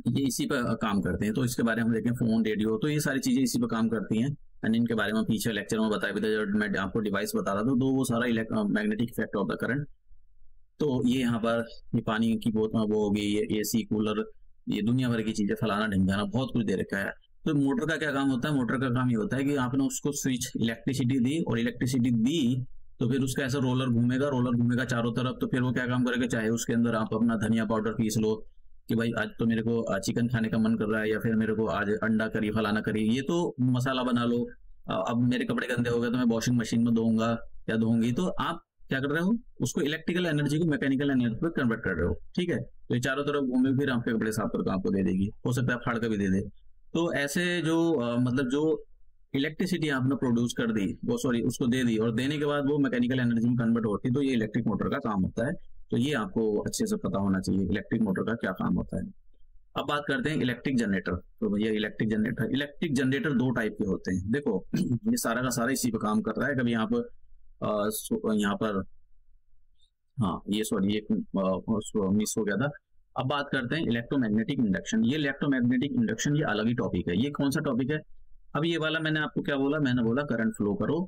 ये इसी पर काम करते हैं। तो इसके बारे में हम देखें, फोन, रेडियो, तो ये सारी चीजें इसी पर काम करती हैं। एंड इनके बारे में पीछे लेक्चर में बताया भी था जब मैं आपको डिवाइस बता रहा था, तो वो सारा magnetic effect of the current. तो ये यहाँ पर ये पानी की बोतल वो होगी, ये एसी, कूलर, ये दुनिया भर की चीजें, फलाना ढिमकाना, बहुत कुछ दे रखा है। तो मोटर का क्या काम होता है, मोटर का काम ये होता है कि आपने उसको स्विच इलेक्ट्रिसिटी दी, और इलेक्ट्रिसिटी दी तो फिर उसका ऐसा रोलर घूमेगा चारों तरफ। तो फिर वो क्या काम करेगा, चाहे उसके अंदर आप अपना धनिया पाउडर पीस लो कि भाई आज तो मेरे को चिकन खाने का मन कर रहा है, या फिर मेरे को आज अंडा करी, फलाना करी, ये तो मसाला बना लो। अब मेरे कपड़े गंदे हो गए तो मैं वॉशिंग मशीन में धोऊंगा या धोऊंगी। तो आप क्या कर रहे हो, उसको इलेक्ट्रिकल एनर्जी को मैकेनिकल एनर्जी पे कन्वर्ट कर रहे हो, ठीक है। तो ये चारों तरफ घूमे फिर आपके कपड़े साफ करके आपको दे देगी, हो सकता है फाड़ कर भी दे दे। तो ऐसे जो मतलब जो इलेक्ट्रिसिटी आपने प्रोड्यूस कर दी, वो सॉरी उसको दे दी, और देने के बाद वो मैकेनिकल एनर्जी में कन्वर्ट होती है, तो ये इलेक्ट्रिक मोटर का काम होता है। तो ये आपको अच्छे से पता होना चाहिए इलेक्ट्रिक मोटर का क्या काम होता है। अब बात करते हैं इलेक्ट्रिक जनरेटर। तो भैया इलेक्ट्रिक जनरेटर दो टाइप के होते हैं। देखो ये सारा का सारा इसी पे काम कर रहा है। कभी यहाँ पर हाँ ये सॉरी ये मिस हो गया था। अब बात करते हैं इलेक्ट्रोमैग्नेटिक इंडक्शन। ये इलेक्ट्रोमैग्नेटिक इंडक्शन ये अलग ही टॉपिक है। ये कौन सा टॉपिक है, अब ये वाला मैंने आपको क्या बोला, मैंने बोला करंट फ्लो करो,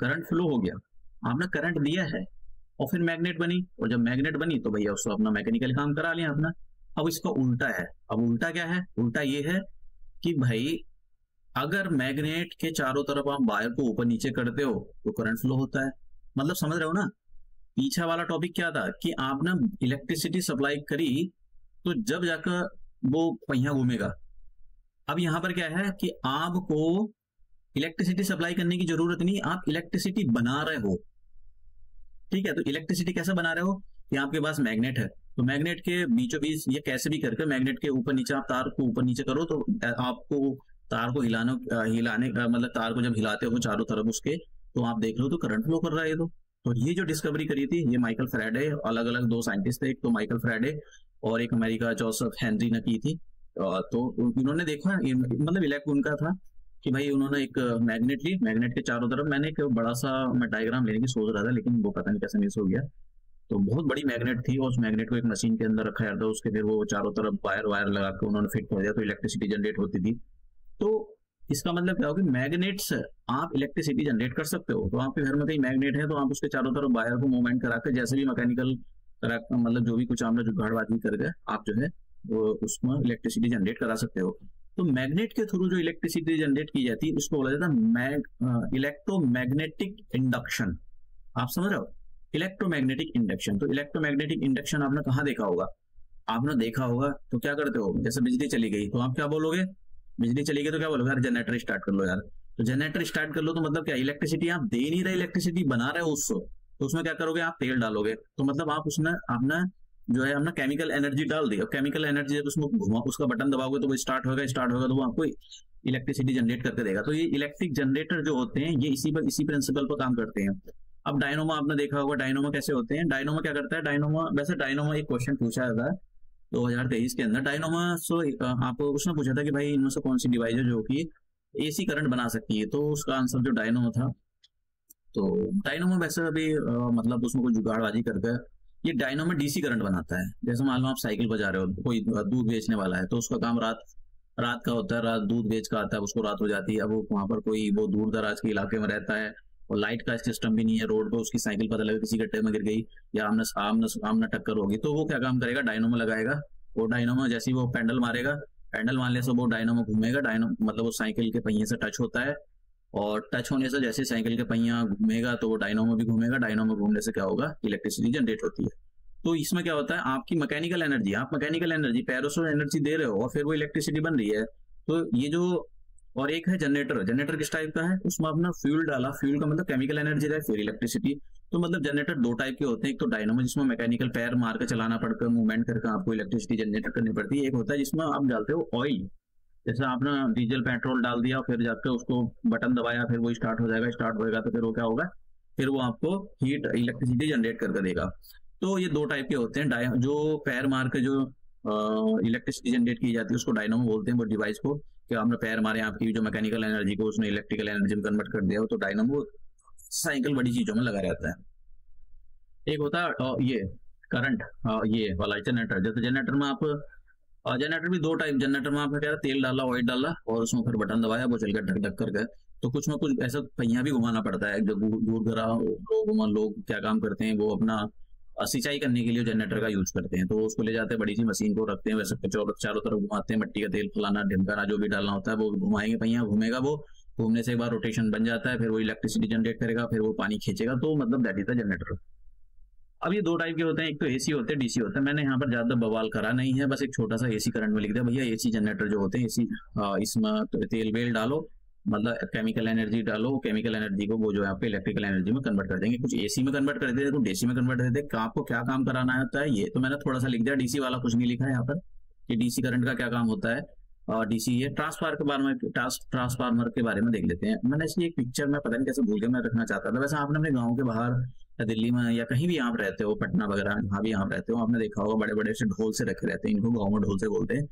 करंट फ्लो हो गया, आपने करंट दिया है और फिर मैग्नेट बनी, और जब मैग्नेट बनी तो भैया उसको अपना मैकेनिकल काम करा लिया अपना। अब इसका उल्टा है। अब उल्टा क्या है, उल्टा ये है कि भाई अगर मैग्नेट के चारों तरफ आप वायर को ऊपर नीचे करते हो तो करंट फ्लो होता है। मतलब समझ रहे हो ना, पीछे वाला टॉपिक क्या था कि आपने इलेक्ट्रिसिटी सप्लाई करी तो जब जाकर वो पहिया घूमेगा। अब यहां पर क्या है कि आपको इलेक्ट्रिसिटी सप्लाई करने की जरूरत नहीं, आप इलेक्ट्रिसिटी बना रहे हो, ठीक है। तो इलेक्ट्रिसिटी कैसे बना रहे हो कि आपके पास मैग्नेट है, तो मैग्नेट के बीचों बीच ये कैसे भी करके मैग्नेट के ऊपर नीचे आप तार को ऊपर नीचे करो तो आपको तार को हिलाने का मतलब तार को जब हिलाते हो चारों तरफ उसके, तो आप देख लो तो करंट फ्लो कर रहा है। तो ये जो डिस्कवरी करी थी ये माइकल फैराडे, अलग अलग दो साइंटिस्ट थे, एक तो माइकल फैराडे और एक अमेरिका जोसेफ हेनरी ने की थी। तो इन्होंने देखा मतलब इलेक्ट उनका था कि भाई उन्होंने एक मैग्नेट ली, मैग्नेट के चारों तरफ मैंने एक बड़ा सा मैं डायग्राम लेने की सोच रहा था लेकिन वो पता नहीं कैसे मिस हो गया। तो बहुत बड़ी मैग्नेट थी और उस मैग्नेट को एक मशीन के अंदर रखा जाता, उसके फिर वो चारों तरफ वायर लगा के उन्होंने फिट कर दिया तो इलेक्ट्रिसिटी जनरेट होती थी। तो इसका मतलब क्या होगा, मैग्नेट से आप इलेक्ट्रिसिटी जनरेट कर सकते हो। तो आपके घर में कहीं मैग्नेट है तो आप उसके चारों तरफ वायर को मूवमेंट करा के जैसे भी मैकेनिकल मतलब जो भी कुछ आपने जो जुगाड़बाजी करके आप जो है वो उसमें इलेक्ट्रिसिटी जनरेट करा सकते हो। तो मैग्नेट के थ्रू जो इलेक्ट्रिसिटी जनरेट की जाती है उसको बोला जाता है इलेक्ट्रोमैग्नेटिक इंडक्शन। आप समझ रहे हो, इलेक्ट्रोमैग्नेटिक इंडक्शन। तो इलेक्ट्रोमैग्नेटिक इंडक्शन आपने कहाँ देखा होगा, आपने देखा होगा तो क्या करते हो, जैसे बिजली चली गई तो आप क्या बोलोगे, बिजली चली गई तो क्या बोलोगे, यार जनरेटर स्टार्ट कर लो यार। तो जनरेटर स्टार्ट कर लो तो मतलब क्या, इलेक्ट्रिसिटी आप दे नहीं रहे, इलेक्ट्रिसिटी बना रहे हो उससे। तो उसमें क्या करोगे, आप तेल डालोगे, तो मतलब आप उसमें अपना जो है अपना केमिकल एनर्जी डाल दी। केमिकल एनर्जी जब उसमें घुमा, उसका बटन दबाओगे तो वो स्टार्ट होगा तो वो आपको इलेक्ट्रिसिटी जनरेट करके देगा। तो ये इलेक्ट्रिक जनरेटर जो होते हैं ये इसी प्रिंसिपल पर काम करते हैं। अब डायनोमा आपने देखा होगा, डायनोमा कैसे होते हैं। डायनोमा क्या करता है, डायनोमा वैसे डायनोमा एक क्वेश्चन पूछा था 2023 के अंदर। डायनोमा आप उसने पूछा था कि भाई इनमें से कौन सी डिवाइस है जो कि एसी करंट बना सकती है, तो उसका आंसर जो डायनोमा था। तो डायनोमा वैसे अभी मतलब उसमें कोई जुगाड़बाजी करके ये डायनोमा डीसी करंट बनाता है। जैसे मान लो आप साइकिल बजा रहे हो, कोई दूध बेचने वाला है, तो उसका काम रात रात का होता है, रात दूध बेच का आता है, उसको रात हो जाती है। अब वो वहां पर कोई वो दूर दराज के इलाके में रहता है और लाइट का सिस्टम भी नहीं है, रोड पे उसकी साइकिल पता लगे किसी गड्ढे में गिर गई या आमने आमने टक्कर होगी, तो वो क्या काम करेगा, डायनोमा लगाएगा। वो डायनोमा जैसे ही वो पेंडल मारेगा, पेंडल मारने से वो डायनोमा घूमेगा, डायनोमा मतलब वो साइकिल के पहिए से टच होता है, और टच होने से जैसे साइकिल के पहिया घूमेगा तो वो डायनोमा भी घूमेगा। डायनोमा घूमने से क्या होगा, इलेक्ट्रिसिटी जनरेट होती है। तो इसमें क्या होता है, आपकी मैकेनिकल एनर्जी, आप मैकेनिकल एनर्जी पैरों से एनर्जी दे रहे हो और फिर वो इलेक्ट्रिसिटी बन रही है। तो ये जो, और एक है जनरेटर। जनरेटर किस टाइप का है, उसमें अपना फ्यूल डाला, फ्यूल का मतलब केमिकल एनर्जी रहे फिर इलेक्ट्रिसिटी। तो मतलब जनरेटर दो टाइप के होते हैं, एक तो डायनामो जिसमें मैकेनिकल पैर मार के चलाना पड़कर मूवमेंट करके आपको इलेक्ट्रिसिटी जनरेट करनी पड़ती है। एक होता है जिसमें आप डालते हो ऑयल, जैसे आपने डीजल पेट्रोल डाल दिया फिर जाकर उसको बटन दबाया फिर वो स्टार्ट हो जाएगा, स्टार्ट होएगा तो फिर वो क्या होगा, फिर वो आपको हीट इलेक्ट्रिसिटी जनरेट करके देगा। तो ये दो टाइप के होते हैं। जो पैर मार के जो इलेक्ट्रिसिटी जनरेट की जाती है उसको डायनामो बोलते हैं, वो डिवाइस को, कि आपने पैर मारे, आपकी जो मैकेनिकल एनर्जी को उसने इलेक्ट्रिकल एनर्जी में कन्वर्ट कर दिया हो, तो डायनामो साइकिल बड़ी चीजों में लगा रहता है। एक होता है ये करंट, ये वाला जनरेटर। जैसे जनरेटर में आप जनरेटर भी दो टाइप, जनरेटर में आपने क्या तेल डाला, ऑयल डाला और उसमें फिर बटन दबाया, वो चल गया ढक ढक करके। तो कुछ में कुछ ऐसा पहिया भी घुमाना पड़ता है, जो दूर दराज लोग क्या काम करते हैं, वो अपना सिंचाई करने के लिए जनरेटर का यूज करते हैं। तो उसको ले जाते हैं, बड़ी सी मशीन को रखते हैं, वैसे चारों तरफ घुमाते हैं, मिट्टी का तेल फलाना ढिमकाना जो भी डालना होता है वो घुमाएंगे, पहिया घूमेगा, वो घूमने से एक बार रोटेशन बन जाता है, फिर वो इलेक्ट्रिसिटी जनरेट करेगा, फिर वो पानी खींचेगा। तो मतलब दैट इज द जनरेटर। अब ये दो टाइप के होते हैं, एक तो एसी होते हैं, डीसी होते हैं। मैंने यहाँ पर ज्यादा बवाल करा नहीं है, बस एक छोटा सा एसी करंट में लिख दिया भैया एसी जनरेटर जो होते हैं, एसी इसमें तो तेल वेल डालो, मतलब केमिकल एनर्जी डालो, केमिकल एनर्जी को वो जो है आपको इलेक्ट्रिकल एनर्जी में कन्वर्ट कर देंगे, कुछ एसी में कन्वर्ट कर देते हैं, कुछ डीसी में कन्वर्ट कर देते हैं। आपको क्या काम कराना होता है ये तो मैंने थोड़ा सा लिख दिया, डीसी वाला कुछ नहीं लिखा है यहाँ पर कि डीसी करंट का क्या काम होता है। और डीसी ये ट्रांसफार्मर के बारे में, ट्रांसफार्मर के बारे में देख लेते हैं। मैंने इसकी एक पिक्चर में पता नहीं कैसे भूल के मैं रखना चाहता था। वैसे आपने अपने गाँव के बाहर या दिल्ली में या कहीं भी आप रहते हो, पटना वगैरह जहाँ भी आप रहते हो, आपने देखा होगा बड़े बड़े से ढोल से रखे रहते हैं, इनको गाँव में ढोल से बोलते हैं।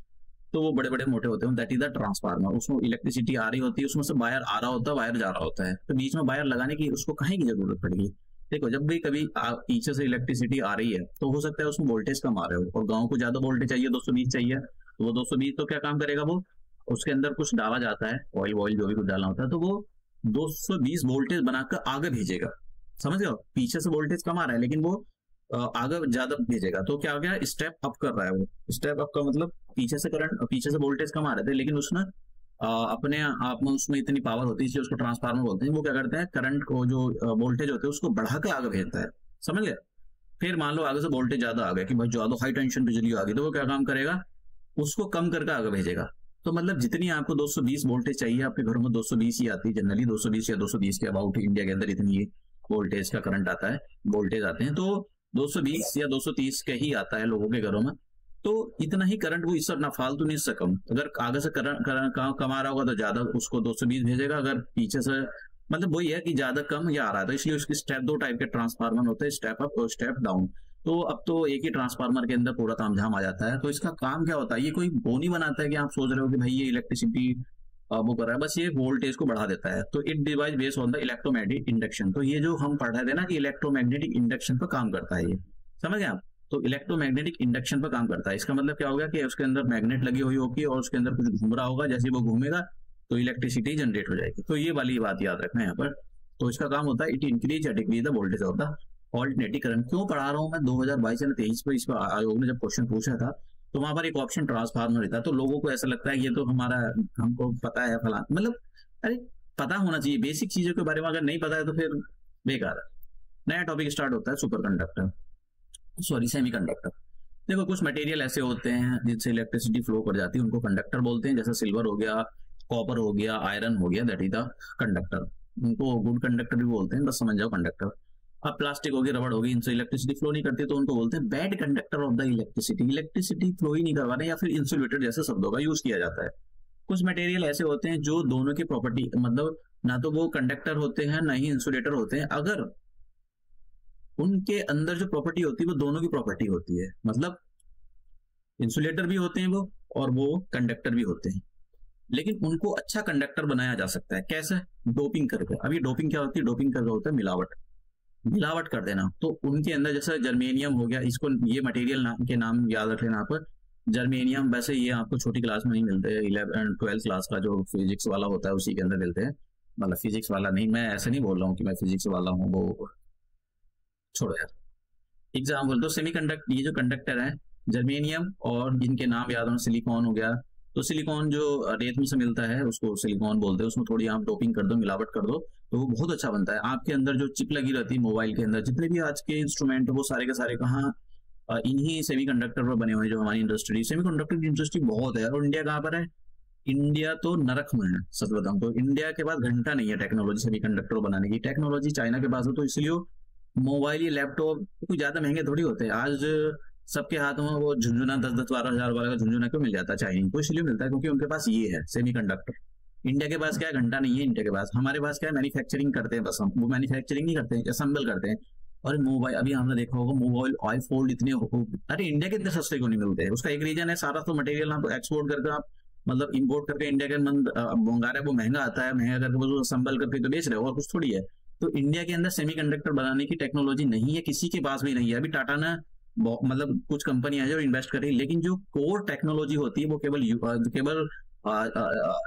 तो वो बड़े बड़े मोटे होते हैं, दैट इज द ट्रांसफार्मर। उसमें इलेक्ट्रिसिटी आ रही होती है, उसमें से वायर आ रहा होता है, वायर जा रहा होता है, तो बीच में वायर लगाने की उसको कहीं की जरूरत पड़ेगी। देखो जब भी कभी पीछे से इलेक्ट्रिसिटी आ रही है तो हो सकता है उसमें वोल्टेज कम आ रहे हो और गाँव को ज्यादा वोल्टेज चाहिए, 220 चाहिए, तो वो 220 तो क्या काम करेगा, वो उसके अंदर कुछ डाला जाता है, ऑयल जो भी कुछ डालना होता है, तो वो 220 वोल्टेज बनाकर आगे भेजेगा। समझ गए, पीछे से वोल्टेज कम आ रहा है लेकिन वो आगे ज्यादा भेजेगा। तो क्या हो गया, स्टेप अप कर रहा है वो। स्टेप अप का मतलब पीछे से करंट, पीछे से वोल्टेज कम आ रहे थे लेकिन उसने अपने आप में उसमें इतनी पावर होती है इसलिए उसको ट्रांसफार्मर बोलते हैं। वो क्या करते हैं, करंट को जो वोल्टेज होते हैं उसको बढ़ाकर आगे भेजता है। समझ गए। फिर मान लो आगे से वोल्टेज ज्यादा आ गया कि भाई ज्यादा हाई टेंशन बिजली आ गई, तो वो क्या काम करेगा, उसको कम करके आगे भेजेगा। तो मतलब जितनी आपको 220 वोल्टेज चाहिए, आपके घरों में 220 ही आती है जनरली, 220 या 220 के अबाउट इंडिया के अंदर इतनी वोल्टेज का करंट आता है, वोल्टेज आते हैं। तो 220 या 230 के ही आता है लोगों के घरों में। तो इतना ही करंट वो इससे ना फालतू नहीं, इससे कम। अगर आगे से करंट कमा रहा होगा तो ज्यादा उसको 220 भेजेगा, अगर पीछे से मतलब वही है कि ज्यादा कम या आ रहा है। तो इसलिए उसकी स्टेप दो टाइप के ट्रांसफार्मर होते हैं, स्टेप अप और स्टेप डाउन। तो अब तो एक ही ट्रांसफार्मर के अंदर पूरा तामझाम आ जाता है। तो इसका काम क्या होता है, ये कोई बोनी बनाता है कि आप सोच रहे हो कि भाई ये इलेक्ट्रिसिटी वो कर रहा है, बस ये वोल्टेज को बढ़ा देता है। तो it device based on the electromagnetic induction. तो ये जो हम पढ़ रहे थे ना कि इलेक्ट्रोमैग्नेटिक इंडक्शन पर काम करता है, ये समझ गए आप। तो इलेक्ट्रोमैग्नेटिक इंडक्शन पर काम करता है। इसका मतलब क्या होगा कि उसके अंदर मैग्नेट लगी हुई होगी और उसके अंदर कुछ घूम रहा होगा, जैसे वो घूमेगा तो इलेक्ट्रिसिटी जनरेट हो जाएगी। तो ये वाली बात याद रखना है यहाँ पर। तो इसका काम होता है इट इंक्रीज या decrease the voltage of the alternating current. क्यों पढ़ा रहा हूँ मैं, 2022 या 23 पर इस पर आयोग ने जब क्वेश्चन पूछा था तो वहां पर एक ऑप्शन ट्रांसफार्मर रहता है। तो लोगों को ऐसा लगता है ये तो हमारा, हमको पता है फला, मतलब अरे पता होना चाहिए बेसिक चीजों के बारे में। अगर नहीं पता है तो फिर बेकार है। नया टॉपिक स्टार्ट होता है, सुपर कंडक्टर, सॉरी सेमीकंडक्टर। देखो कुछ मटेरियल ऐसे होते हैं जिनसे इलेक्ट्रिसिटी फ्लो कर जाती है, उनको कंडक्टर बोलते हैं। जैसे सिल्वर हो गया, कॉपर हो गया, आयरन हो गया, दैट इज द कंडक्टर। उनको गुड कंडक्टर भी बोलते हैं, बस समझ जाओ कंडक्टर। अब प्लास्टिक होगी, रबड़ होगी, इनसे इलेक्ट्रिसिटी फ्लो नहीं करती, तो उनको बोलते हैं bad conductor of the electricity, electricity flow ही नहीं करवा रहे, या फिर इंसुलेटर जैसे शब्दों का यूज किया जाता है। कुछ मटेरियल ऐसे होते हैं जो दोनों की प्रॉपर्टी, मतलब ना तो वो कंडक्टर होते हैं ना ही इंसुलेटर होते हैं, अगर उनके अंदर जो प्रॉपर्टी होती है वो दोनों की प्रॉपर्टी होती है, मतलब इंसुलेटर भी होते हैं वो और वो कंडक्टर भी होते हैं, लेकिन उनको अच्छा कंडक्टर बनाया जा सकता है कैसे? डोपिंग करके। अभी डोपिंग क्या होती है? डोपिंग करके होता है मिलावट, मिलावट कर देना। तो उनके अंदर जैसे जर्मेनियम हो गया, इसको ये मटेरियल नाम के नाम याद रख लेना आप। जर्मेनियम, वैसे ये आपको छोटी क्लास में नहीं मिलते, 11 12 क्लास का जो फिजिक्स वाला होता है उसी के अंदर मिलते हैं, मतलब फिजिक्स वाला नहीं, मैं ऐसे नहीं बोल रहा हूँ कि मैं फिजिक्स वाला हूँ, वो छोड़ो यार। एग्जाम्पल तो सेमीकंडक्टर, ये जो कंडक्टर है जर्मेनियम, और इनके नाम याद हो, सिलिकॉन हो गया। तो सिलिकॉन जो रेत में से मिलता है उसको सिलिकॉन बोलते हैं, उसमें थोड़ी आप डोपिंग कर दो, मिलावट कर दो, तो वो बहुत अच्छा बनता है। आपके अंदर जो चिप लगी रहती है मोबाइल के अंदर, जितने भी आज के इंस्ट्रूमेंट है वो सारे के सारे कहाँ, इन्हीं सेमीकंडक्टर पर बने हुए हैं। जो हमारी इंडस्ट्री, सेमीकंडक्टर की इंडस्ट्री बहुत है, और इंडिया कहाँ पर है? इंडिया तो नरक में है, सच बताऊं तो। इंडिया के पास घंटा नहीं है टेक्नोलॉजी सेमीकंडक्टर बनाने की, टेक्नोलॉजी चाइना के पास है। तो इसलिए मोबाइल या लैपटॉप कोई ज्यादा महंगे थोड़ी होते हैं। आज सबके हाथों में वो झुंझुना 10-10 12 हज़ार वाला का झुंझुना क्यों मिल जाता है चाइनीज को? इसलिए मिलता है क्योंकि उनके पास ये है सेमीकंडक्टर। इंडिया के पास क्या है? घंटा नहीं है इंडिया के पास। हमारे पास क्या है? मैन्युफैक्चरिंग करते हैं बस हम, वो मैन्युफैक्चरिंग नहीं करते हैं, असेंबल करते हैं। और मोबाइल, अभी हमने देखा होगा मोबाइल आईफोन इतने अरे इंडिया के इतने सस्ते क्यों नहीं मिलते हैं? उसका एक रीजन है, सारा तो मटेरियल आप एक्सपोर्ट करके, आप मतलब इंपोर्ट करके इंडिया के मंगा रहे, वो महंगा आता है, महंगा करके वो असेंबल करके तो बेच रहे हो, और कुछ थोड़ी है। तो इंडिया के अंदर सेमीकंडक्टर बनाने की टेक्नोलॉजी नहीं है, किसी के पास भी नहीं है। अभी टाटा ने मतलब कुछ कंपनियां हैं जो इन्वेस्ट कर रही है, लेकिन जो कोर टेक्नोलॉजी होती है वो केवल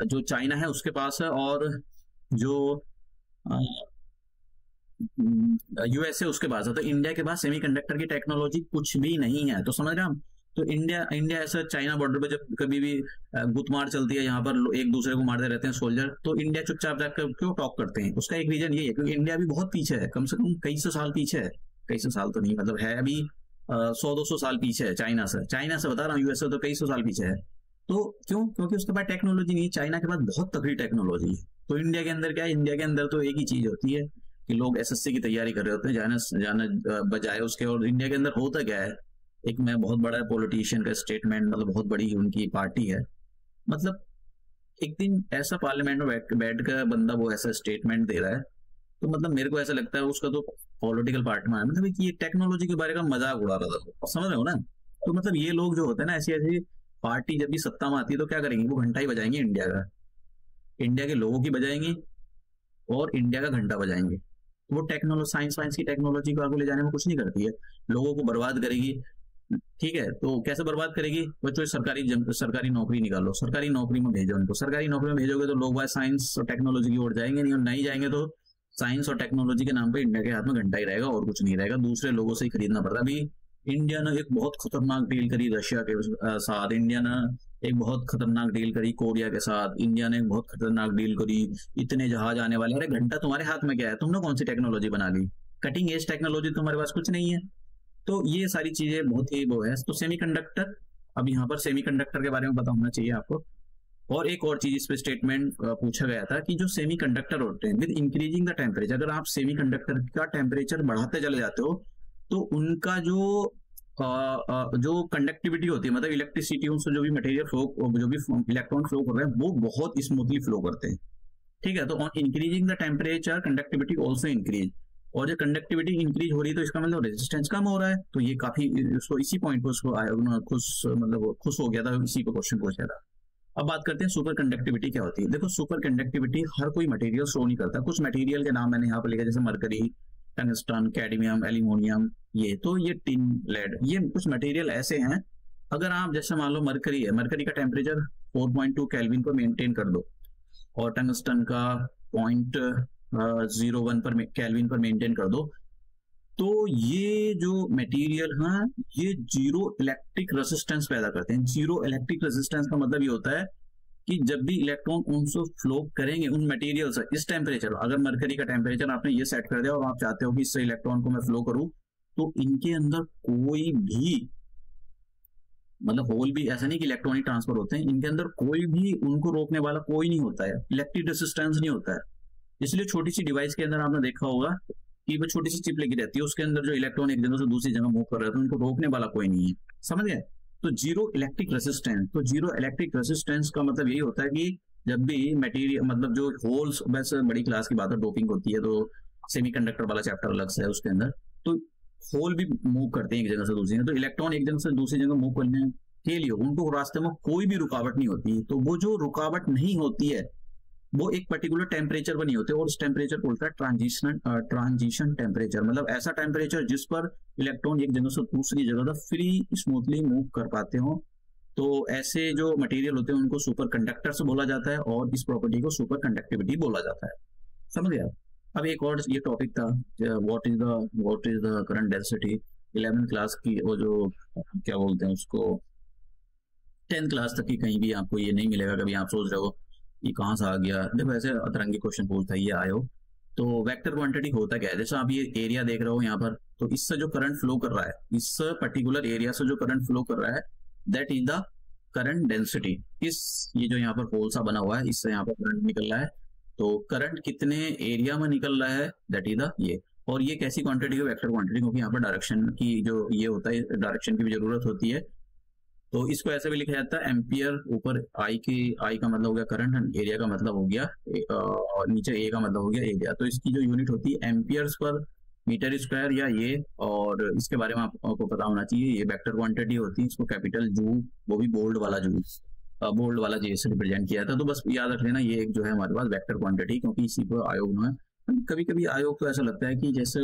जो चाइना है उसके पास है, और जो यूएसए उसके पास है। तो इंडिया के पास सेमीकंडक्टर की टेक्नोलॉजी कुछ भी नहीं है। तो समझ रहे हैं हम? तो इंडिया ऐसा चाइना बॉर्डर पे जब कभी भी गुतमार चलती है, यहाँ पर एक दूसरे को मारते रहते हैं सोल्जर, तो इंडिया चुपचाप जाकर क्यों टॉक करते हैं? उसका एक रीजन ये है क्योंकि इंडिया भी बहुत पीछे है, कम से कम कई सौ साल पीछे है। कई सौ साल तो नहीं, मतलब है अभी 100-200 साल पीछे है चाइना से बता रहा हूँ। यूएसए तो कई सौ साल पीछे है। तो क्यों? क्योंकि उसके पास टेक्नोलॉजी नहीं है। चाइना के पास बहुत तगड़ी टेक्नोलॉजी है। तो इंडिया के अंदर क्या है? इंडिया के अंदर तो एक ही चीज होती है कि लोग एसएससी की तैयारी कर रहे होते हैं जाने बजाय उसके। और इंडिया के अंदर होता क्या है? एक मैं बहुत बड़ा पॉलिटिशियन का स्टेटमेंट, मतलब बहुत बड़ी उनकी पार्टी है, मतलब एक दिन ऐसा पार्लियामेंट में बैठ कर बंदा वो ऐसा स्टेटमेंट दे रहा है, तो मतलब मेरे को ऐसा लगता है उसका तो पॉलिटिकल पार्ट में है, मतलब ये टेक्नोलॉजी के बारे का मजाक उड़ा रहा था, समझ रहे हो ना? तो मतलब ये लोग जो होते हैं ना, ऐसी ऐसी पार्टी जब भी सत्ता में आती है तो क्या करेंगे? वो घंटा ही बजाएंगे इंडिया का, इंडिया के लोगों की बजाएंगे और इंडिया का घंटा बजाएंगे। वो टेक्नोलॉजी, साइंस की टेक्नोलॉजी को आगे ले जाने में कुछ नहीं करती है, लोगों को बर्बाद करेगी। ठीक है, तो कैसे बर्बाद करेगी? बच्चों सरकारी नौकरी निकालो, सरकारी नौकरी में भेजो उनको। सरकारी नौकरी में भेजोगे तो लोग साइंस और टेक्नोलॉजी की ओर जाएंगे नहीं, और नहीं जाएंगे तो साइंस और टेक्नोलॉजी के नाम पे इंडिया के हाथ में घंटा ही रहेगा और कुछ नहीं रहेगा, दूसरे लोगों से ही खरीदना पड़ता। अभी इंडिया ने एक बहुत खतरनाक डील करी रशिया के साथ, इंडिया ने एक बहुत खतरनाक डील करी कोरिया के साथ, इंडिया ने एक बहुत खतरनाक डील करी, इतने जहाज आने वाले। अरे घंटा तुम्हारे हाथ में क्या है? तुमने कौन सी टेक्नोलॉजी बना ली? कटिंग एज टेक्नोलॉजी तुम्हारे पास कुछ नहीं है। तो ये सारी चीजें बहुत ही वो है। तो सेमीकंडक्टर, अब यहाँ पर सेमीकंडक्टर के बारे में पता होना चाहिए आपको। और एक और चीज इस पे स्टेटमेंट पूछा गया था कि जो सेमीकंडक्टर होते हैं, विद इंक्रीजिंग द टेम्परेचर, अगर आप सेमीकंडक्टर का टेम्परेचर बढ़ाते चले जाते हो तो उनका जो कंडक्टिविटी होती है, मतलब इलेक्ट्रिसिटी, उनसे जो भी मटेरियल फ्लो, जो भी इलेक्ट्रॉन फ्लो कर रहे हैं वो बहुत स्मूथली फ्लो करते हैं। ठीक है, तो on increasing the temperature conductivity also increase, और जो कंडक्टिविटी इंक्रीज हो रही है तो इसका मतलब रेजिस्टेंस कम हो रहा है। तो ये काफी उसको इसी पॉइंट पर उसको खुश हो गया था, इसी पे क्वेश्चन पूछा था। अब बात करते हैं सुपर कंडक्टिविटी क्या होती है। देखो, सुपर कंडक्टिविटी हर कोई मटेरियल शो नहीं करता। कुछ मटेरियल के नाम मैंने यहाँ पर लिखा, जैसे मरकरी, टंगस्टन, कैडमियम, एल्यूमिनियम, ये तो ये टिन, लेड, ये कुछ मटेरियल ऐसे हैं। अगर आप जैसे मान लो मरकरी है, मरकरी का टेम्परेचर 4.2 केल्विन पर मेंटेन कर दो, और टंगस्टन का 0.01 पर केल्विन पर मेंटेन कर दो, तो ये जो मटेरियल है ये जीरो इलेक्ट्रिक रेजिस्टेंस पैदा करते हैं। जीरो इलेक्ट्रिक रेजिस्टेंस का मतलब ये होता है कि जब भी इलेक्ट्रॉन उनसे फ्लो करेंगे उन मटेरियल से, इस टेम्परेचर, अगर मरकरी का टेम्परेचर आपने ये सेट कर दिया और आप चाहते हो कि इससे इलेक्ट्रॉन को मैं फ्लो करूं, तो इनके अंदर कोई भी, मतलब होल भी, ऐसा नहीं कि इलेक्ट्रॉन ही ट्रांसफर होते हैं, इनके अंदर कोई भी उनको रोकने वाला कोई नहीं होता है, इलेक्ट्रिक रेजिस्टेंस नहीं होता है। इसलिए छोटी सी डिवाइस के अंदर आपने देखा होगा कि वो छोटी सी चिप लगी रहती है, उसके अंदर जो इलेक्ट्रॉन एक जगह से दूसरी जगह मूव कर रहे हैं, तो उनको रोकने वाला कोई नहीं है, समझ गए। तो जीरो इलेक्ट्रिक रेसिस्टेंस, तो जीरो इलेक्ट्रिक रेसिस्टेंस का मतलब यही होता है कि जब भी मटेरियल, मतलब जो होल्स, वैसे बड़ी क्लास की बात है, डोपिंग होती है तो सेमीकंडक्टर वाला चैप्टर अलग से है उसके अंदर, तो होल भी मूव करते हैं एक जगह से दूसरी जगह, तो इलेक्ट्रॉन एक जगह से दूसरी जगह मूव करने के लिए उनको रास्ते में कोई भी रुकावट नहीं होती। तो वो जो रुकावट नहीं होती है वो एक पर्टिकुलर टेम्परेचर पर नहीं होते, और उस टेम्परेचर को बोलता है ट्रांजिशन टेम्परेचर, मतलब ऐसा टेम्परेचर जिस पर इलेक्ट्रॉन एक जगह से दूसरी जगह तक फ्री स्मूथली मूव कर पाते हो। तो ऐसे जो मटेरियल होते हैं उनको सुपर कंडक्टर्स बोला जाता है, और इस प्रॉपर्टी को सुपर कंडक्टिविटी बोला जाता है, समझ गया। अब एक और ये टॉपिक था, what is the current density, 11th class की, वो जो क्या बोलते हैं उसको, 10th क्लास तक की कहीं भी आपको ये नहीं मिलेगा। कभी आप सोच रहे हो ये कहाँ से आ गया, देखो ऐसे अतरंगी क्वेश्चन पूछता है, ये आयो। तो वेक्टर क्वांटिटी होता क्या है, जैसे आप ये एरिया देख रहे हो यहाँ पर, तो इससे जो करंट फ्लो कर रहा है, इस पर्टिकुलर एरिया से जो करंट फ्लो कर रहा है, that is the current density. इस ये जो यहाँ पर होल सा बना हुआ है, इससे यहाँ पर करंट निकल रहा है, तो करंट कितने एरिया में निकल रहा है, दैट इज द ये। और ये कैसी क्वांटिटी है, वेक्टर क्वांटिटी, क्योंकि यहाँ पर डायरेक्शन की जो ये होता है, डायरेक्शन की भी जरूरत होती है। तो इसको ऐसे भी लिखा जाता है एम्पियर, ऊपर आई का मतलब हो गया करंट, एरिया का मतलब हो गया, और नीचे ए का मतलब हो गया एरिया। तो इसकी जो यूनिट होती है एम्पियर्स पर मीटर स्क्वायर या ये, और इसके बारे में आपको पता होना चाहिए, ये वेक्टर क्वांटिटी होती है, इसको कैपिटल जूल, वो भी बोल्ड वाला जूल, बोल्ड वाला जे से रिप्रेजेंट किया था। तो बस याद रख लेना ये एक जो है हमारे पास वेक्टर क्वांटिटी, क्योंकि इसी को आयोग में, कभी कभी आयोग को ऐसा लगता है कि जैसे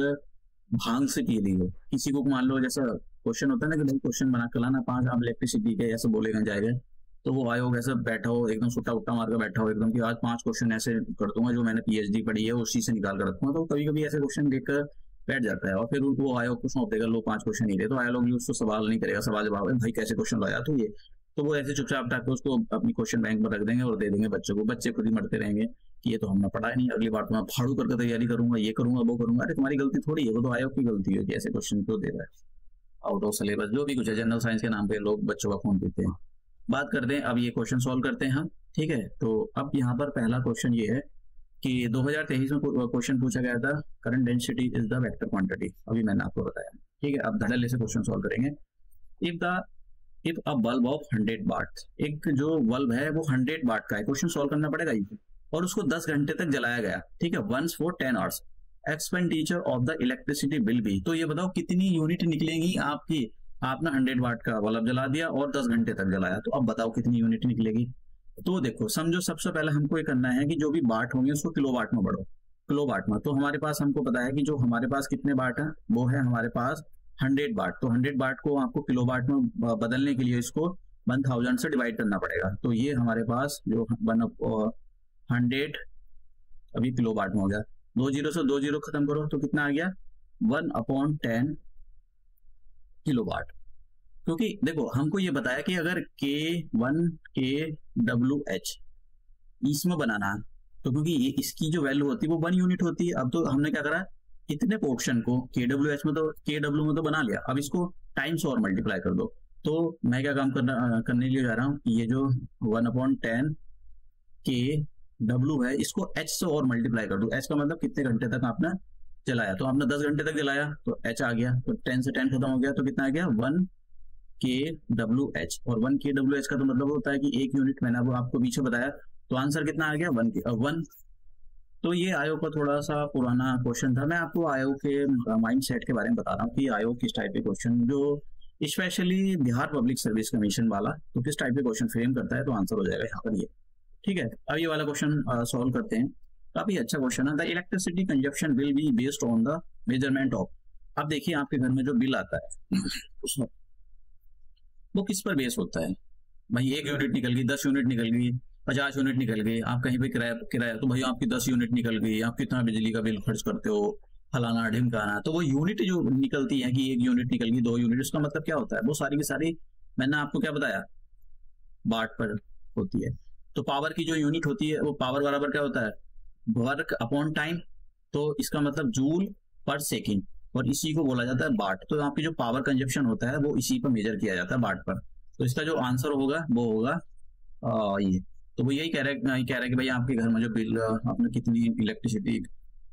भांग से पी ली हो किसी को, मान लो जैसा क्वेश्चन होता है ना कि भाई क्वेश्चन बना कर लाना 5 आप इलेक्ट्रिसिटी के, ऐसे बोलेगा जाएगा, तो वो आयोग ऐसा बैठा हो एकदम सुट्टा उट्टा मार कर बैठा हो एकदम कि आज 5 क्वेश्चन ऐसे कर दूंगा जो मैंने पीएचडी पढ़ी है उसी से निकाल कर रखूंगा। तो कभी कभी ऐसे क्वेश्चन देखकर बैठ जाता है, और फिर वो आयोग को सौंप देगा, लो 5 क्वेश्चन नहीं दे, तो आयोग भी उसको सवाल नहीं करेगा, सवाल जवाब भाई कैसे क्वेश्चन लाया तो ये, तो वो ऐसे चुपचाप टाके उसको अपनी क्वेश्चन बैंक में रख देंगे और दे देंगे बच्चों को। बच्चे खुद ही मरते रहेंगे कि ये तो हमने पढ़ा नहीं, अगली बार तो मैं फाड़ू करके तैयारी करूंगा, ये करूंगा वो करूंगा। अरे तुम्हारी गलती थोड़ी है, वो तो आयोग की गलती है कि ऐसे क्वेश्चन क्यों दे रहा है, आउट ऑफ सिलेबस जो भी कुछ है, जनरल साइंस के नाम पे लोग बच्चों का खून पीते हैं। बात करते हैं अब, ये क्वेश्चन सॉल्व करते हैं हम, ठीक है। तो अब यहाँ पर पहला क्वेश्चन ये है कि 2023 में क्वेश्चन पूछा गया था, current density is the vector quantity, अभी मैंने आपको बताया, ठीक है। अब धड़ल्ले से क्वेश्चन सॉल्व करेंगे। इफ अ बल्ब ऑफ 100 वाट, एक जो बल्ब है वो 100 वाट का है, क्वेश्चन सॉल्व करना पड़ेगा ये, और उसको 10 घंटे तक जलाया गया, ठीक है, once for 10 hours, expenditure of the electricity bill भी। तो ये बताओ कितनी यूनिट निकलेगी आपकी, आपने 100 वाट का बल्ब जला दिया और 10 घंटे तक जलाया, तो अब बताओ कितनी यूनिट निकलेगी। तो देखो समझो, सबसे पहले हमको ये करना है कि जो भी वाट होंगे उसको किलोवाट में बढ़ो, किलोवाट में। तो हमारे पास, हमको पता है कि जो हमारे पास कितने वाट है, वो है हमारे पास 100 वाट। तो 100 वाट को आपको किलोवाट में बदलने के लिए इसको 1000 से डिवाइड करना पड़ेगा। तो ये हमारे पास जो 100 अभी किलोवाट में हो गया, 2 जीरो से 2 जीरो खत्म करो तो कितना आ गया, 1/10 किलोवाट। क्योंकि देखो हमको ये बताया कि अगर K1 kWh इसमें बनाना है, तो क्योंकि ये इसकी जो वैल्यू होती है वो 1 यूनिट होती है। अब तो हमने क्या करा, इतने पोर्शन को kWh में, तो kW में तो बना लिया, अब इसको टाइम्स और मल्टीप्लाई कर दो। तो मैं क्या काम करने लिए जा रहा हूँ, ये जो 1/10 kW है इसको h से और मल्टीप्लाई कर दो। h का मतलब कितने घंटे तक आपने जलाया, तो आपने 10 घंटे तक जलाया तो h आ गया, तो 10 से 10 खत्म हो गया, तो कितना आ गया 1 kWh। और 1 kWh का तो मतलब होता है कि 1 यूनिट, मैंने वो आपको पीछे बताया, तो आंसर कितना आ गया 1। तो ये आयोग का थोड़ा सा पुराना क्वेश्चन था, मैं आपको आयोग के माइंड सेट के बारे में बता रहा हूँ कि आयोग किस टाइप के क्वेश्चन, जो specially Bihar public service commission वाला, तो किस टाइप के क्वेश्चन फ्रेम करता है, तो आंसर हो जाएगा यहाँ पर ये, ठीक है। अब ये वाला क्वेश्चन सॉल्व करते हैं, काफी अच्छा क्वेश्चन है। The electricity consumption will be based on the measurement of. अब देखिए आपके घर में जो बिल आता है उसमें वो किस पर बेस होता है, भाई 1 यूनिट निकल गई, 10 यूनिट निकल गई, 50 यूनिट निकल गई, आप कहीं पे किराया तो भाई आपकी 10 यूनिट निकल गई, आप कितना बिजली का बिल खर्च करते हो, फलाना ढिमकाना। तो वो यूनिट जो निकलती है कि 1 यूनिट निकल गई, 2 यूनिट, उसका मतलब क्या होता है, वो सारी की सारी मैंने आपको क्या बताया, वाट पर होती है। तो पावर की जो यूनिट होती है वो पावर बराबर क्या होता है, वर्क अपॉन टाइम, तो इसका मतलब जूल पर सेकेंड, और इसी को बोला जाता है वाट। तो आपकी जो पावर कंजप्शन होता है वो इसी पर मेजर किया जाता है, वाट पर। तो इसका जो आंसर होगा वो होगा ये। तो वो यही कह रहा है कि भाई आपके घर में जो बिल, आपने कितनी इलेक्ट्रिसिटी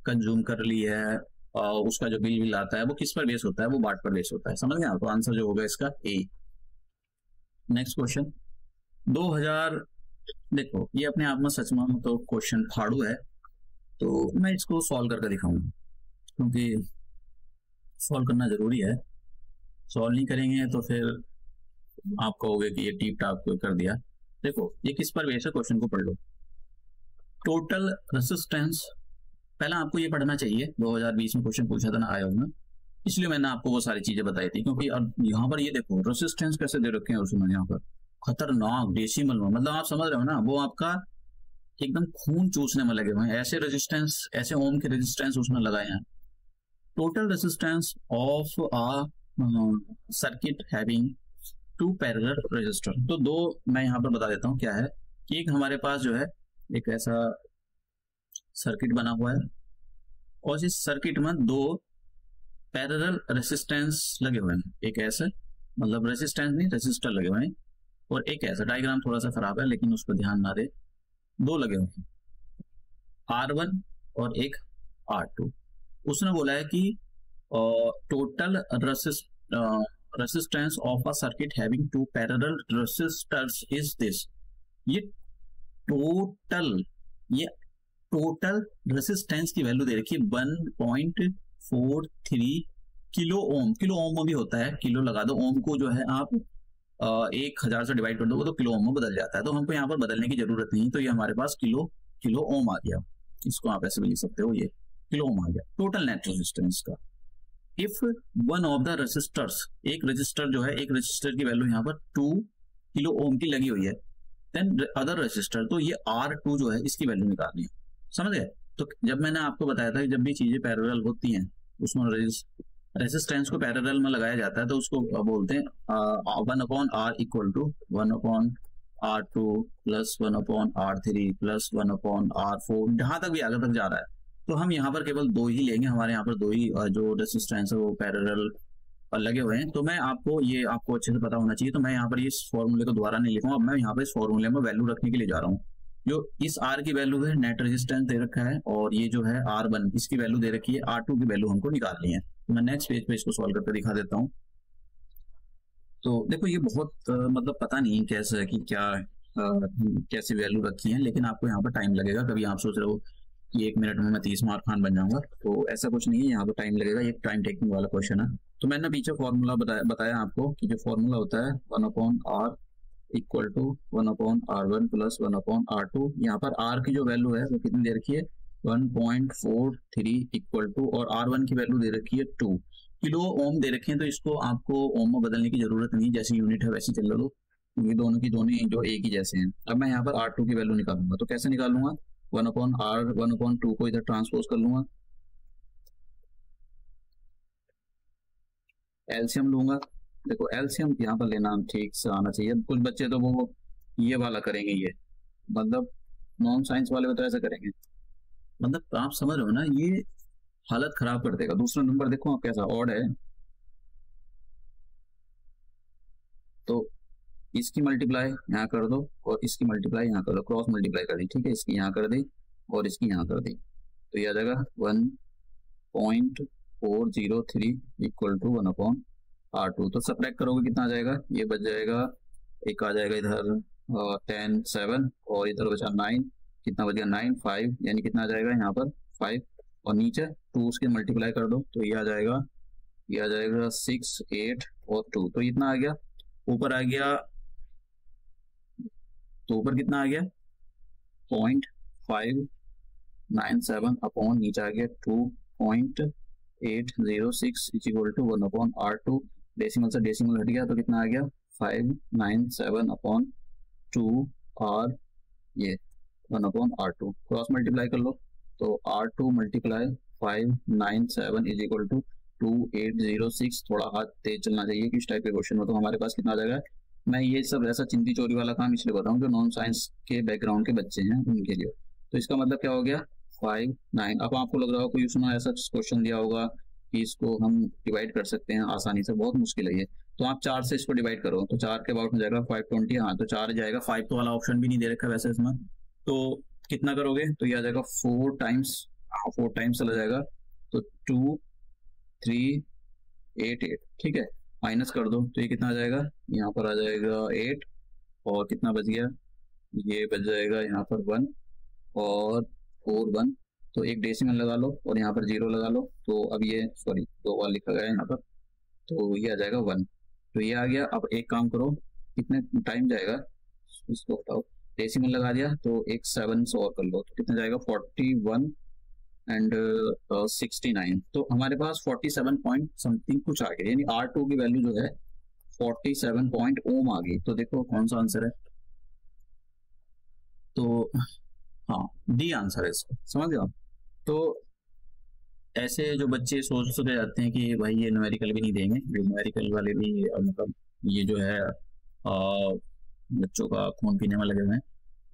कंज्यूम कर ली है, उसका जो बिल आता है वो किस पर बेस होता है, वो वाट पर बेस होता है। समझ गए? तो आंसर जो होगा इसका ए। नेक्स्ट क्वेश्चन 2000, देखो ये अपने आप में सच में तो क्वेश्चन फाड़ू है, तो मैं इसको सॉल्व करके दिखाऊंगा क्योंकि सॉल्व करना जरूरी है। सॉल्व नहीं करेंगे तो फिर आप कहोगे कि ये टीप टाप कर दिया। देखो ये किस पर बेस है, क्वेश्चन को पढ़ लो। टोटल रेसिस्टेंस, पहला आपको ये पढ़ना चाहिए, 2020 में क्वेश्चन पूछा था ना आयोग में, इसलिए मैंने आपको वो सारी चीजें बताई थी। क्योंकि अब यहाँ पर ये देखो रेसिस्टेंस कैसे दे रखे हैं उसमें, यहाँ पर खतरनाक डेसिमल में, मतलब आप समझ रहे हो ना, वो आपका एकदम खून चूसने में लगे हुए हैं, ऐसे रेजिस्टेंस, ऐसे ओम के रेजिस्टेंस उसमें लगाए हैं। Total resistance of a circuit having two parallel resistor, तो दो मैं यहाँ पर बता देता हूँ क्या है कि एक हमारे पास जो है एक ऐसा सर्किट बना हुआ है और इस सर्किट में दो पैरेलल रेजिस्टेंस लगे हुए हैं, एक ऐसे, मतलब रेजिस्टेंस नहीं रेजिस्टर लगे हुए हैं, और एक ऐसा, डायग्राम थोड़ा सा खराब है लेकिन उस पर ध्यान ना दे, दो लगे हुए हैं R1 और एक R2। उसने बोला है कि total resistance of a circuit having two parallel resistors is this. ये टोटल रेसिस्टेंस की वैल्यू दे रखी है 1.43 किलो ओम। किलो ओम में भी होता है, किलो लगा दो, ओम को जो है आप 1000 से डिवाइड कर दो तो किलो ओम में बदल जाता है, तो हमको यहाँ पर बदलने की जरूरत नहीं। तो ये हमारे पास किलो ओम आ गया, इसको आप ऐसे भी लिख सकते हो, ये किलो ओम आ गया टोटल नेट रेजिस्टेंस का। If one of the resistors, एक रेजिस्टर जो है, एक रेजिस्टर की वैल्यू यहाँ पर 2 किलो ओम की लगी हुई है, देन अदर रेजिस्टर, तो ये R2 जो है इसकी वैल्यू निकालनी है। समझ गए? तो जब मैंने आपको बताया था कि जब भी चीजें पैरेलल होती हैं उसमें रेजिस्टेंस को पैरेलल में लगाया जाता है तो उसको बोलते हैं 1/R equal to 1/R2 plus 1/R3 plus 1/R4, जहां तक भी आगे तक जा रहा है। तो हम यहाँ पर केवल दो ही लेंगे, हमारे यहाँ पर दो ही जो रेजिस्टेंस है वो पैरेलल लगे हुए हैं। तो मैं आपको अच्छे से पता होना चाहिए, तो मैं यहाँ पर इस फॉर्मूले को दोबारा नहीं लिखूंगा। अब मैं यहाँ पर इस फॉर्मूले में वैल्यू रखने के लिए जा रहा हूँ। जो इस R की वैल्यू है, नेट रेजिस्टेंस दे रखा है, और ये जो है R1 इसकी वैल्यू दे रखी है, R2 की वैल्यू हमको निकालनी है। तो मैं नेक्स्ट पेज पे इसको सॉल्व करके दिखा देता हूँ। तो देखो ये बहुत मतलब पता नहीं कैसे कि क्या कैसे वैल्यू रखी है, लेकिन आपको यहाँ पर टाइम लगेगा। कभी आप सोच रहे हो कि 1 मिनट में मैं 30 मार्क खान बन जाऊंगा, तो ऐसा कुछ नहीं है, यहाँ पर टाइम लगेगा, ये टाइम टेकिंग वाला क्वेश्चन है। तो मैंने पीछे फॉर्मूला बताया आपको कि जो फॉर्मूला होता है 1/R equal to 1/R1 plus 1/R2। यहाँ पर R की जो वैल्यू है वो कितनी दे रखी है 1.43 इक्वल टू, और R1 की वैल्यू दे रखी है 2 किलो ओम दे रखे हैं। तो इसको आपको ओम में बदलने की जरूरत नहीं, जैसी यूनिट है वैसी चल लो, क्योंकि दोनों की दोनों जो एक ही जैसे हैं। अब मैं यहाँ पर R2 की वैल्यू निकालूंगा, तो कैसे निकालूंगा, 1/R 1/2 को इधर ट्रांसपोज कर लूंगा, एलसीएम लूंगा। देखो एलसीएम यहाँ पर लेना ठीक से आना चाहिए। कुछ बच्चे तो वो ये वाला करेंगे, ये मतलब नॉन साइंस वाले तो ऐसे करेंगे, मतलब आप समझ रहे हो ना, ये हालत खराब कर देगा। दूसरा नंबर देखो आप कैसा ऑड है, तो इसकी मल्टीप्लाई यहाँ कर दो और इसकी मल्टीप्लाई यहाँ कर दो, क्रॉस मल्टीप्लाई कर दी, ठीक है, इसकी यहाँ कर दी और इसकी यहाँ कर दी, तो ये आ जाएगा 1.403 इक्वल टू 1/R2। तो सब्ट्रैक्ट करोगे कितना आ जाएगा, ये बच जाएगा, एक आ जाएगा इधर 10 7 और इधर बचा 9, कितना बच गया 9 5, यानी कितना आ जाएगा यहाँ पर 5, और नीचे 2 उसके मल्टीप्लाई कर दो, तो ये आ जाएगा 6 8 और 2, तो इतना आ गया। ऊपर आ गया, तो ऊपर कितना आ गया 0.597 अपॉन, नीचे आ गया 2.806 इक्वल टू 1/R2। डेसिमल से डेसिमल हट गया तो कितना आ गया 597 अपॉन 2R, ये 1/R2। क्रॉस मल्टीप्लाई कर लो, तो R2 multiply 597 is equal to 2806। थोड़ा हाथ तेज चलना चाहिए कि इस टाइप के क्वेश्चन में, तो हमारे पास कितना आ जाएगा। मैं ये सब ऐसा चिंती चोरी वाला काम इसलिए बताऊं जो नॉन साइंस के बैकग्राउंड के बच्चे हैं उनके लिए। तो इसका मतलब क्या हो गया 5 9। अब आपको लग रहा हो कोई उसमें ऐसा क्वेश्चन दिया होगा कि इसको हम डिवाइड कर सकते हैं आसानी से, बहुत मुश्किल है ये, तो आप 4 से इसको डिवाइड करो, तो 4 के अबाउट में जाएगा 520, हाँ तो 4 जाएगा, 5 तो वाला ऑप्शन भी नहीं दे रखा वैसे इसमें, तो कितना करोगे, तो ये आ जाएगा 4 टाइम्स चला जाएगा, तो 2388, ठीक है, माइनस कर दो तो ये कितना आ जाएगा, यहाँ पर आ जाएगा 8 और कितना बच गया, ये बच जाएगा यहाँ पर 1 और 4 1, तो एक डेसिमल लगा लो और यहाँ पर 0 लगा लो, तो अब ये सॉरी 2 बार लिखा गया है यहाँ पर, तो ये आ जाएगा 1, तो ये आ गया। अब एक काम करो, कितने टाइम जाएगा, इसको हटाओ, डेसिमल लगा दिया तो एक 7 से और कर लो, तो कितना जाएगा 41 एंड 69, तो हमारे पास 47 पॉइंट समथिंग कुछ आ गया, यानी R2 की वैल्यू जो है 47 पॉइंट ओम आ गई। तो देखो कौन सा आंसर है, तो हाँ डी आंसर है इसका, समझ गए आप। तो ऐसे जो बच्चे सोच सोच जाते हैं कि भाई ये न्यूमेरिकल भी नहीं देंगे, न्यूमेरिकल वाले भी मतलब ये जो है बच्चों का खून पीने में लगे हुए हैं।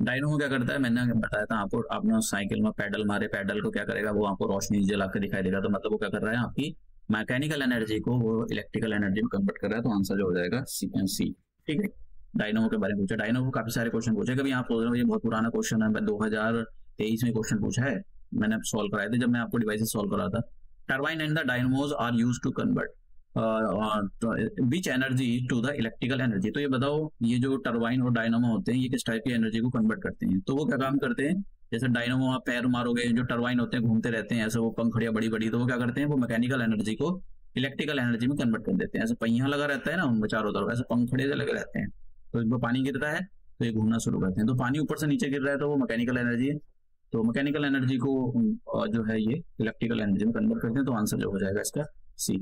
डायनोमो क्या करता है, मैंने बताया था आपको, आपने उस साइकिल में पैडल मारे, पैडल को क्या करेगा, वो आपको रोशनी जला के दिखाई देगा, तो मतलब वो क्या कर रहा है, आपकी मैकेनिकल एनर्जी को वो इलेक्ट्रिकल एनर्जी में कन्वर्ट कर रहा है, तो आंसर जो हो जाएगा सी, ठीक है। डायनोमो के बारे में पूछा, डायनोमो काफी सारे क्वेश्चन पूछे, कभी आप सोच रहे हो ये बहुत पुराना क्वेश्चन है, 2023 में क्वेश्चन पूछा है, मैंने सॉल्व कराए थे जब मैं आपको डिवाइसेस सॉल्व करा था। Turbine and the dynamos are use to convert which energy to the electrical energy, तो ये बताओ ये जो टरबाइन और डायनामो होते हैं ये किस टाइप की एनर्जी को कन्वर्ट करते हैं। तो वो क्या काम करते हैं, जैसे डायनामो आप पैर मारोगे, जो टरबाइन होते हैं घूमते रहते हैं ऐसे, वो पंखड़ियां बड़ी बड़ी, तो वो क्या करते हैं, वो मैकेनिकल एनर्जी को इलेक्ट्रिकल एनर्जी में कन्वर्ट कर देते हैं। ऐसे पहिया लगा रहता है ना उनमें चारों तरफ, ऐसे पंखड़े से लगे रहते हैं, तो जब पानी गिरता है तो ये घूमना शुरू करते हैं, तो पानी ऊपर से नीचे गिर रहा है तो वो मैकेनिकल एनर्जी है, तो मैकेनिकल एनर्जी को जो है ये इलेक्ट्रिकल एनर्जी में कन्वर्ट करते हैं, तो आंसर जो हो जाएगा इसका सी।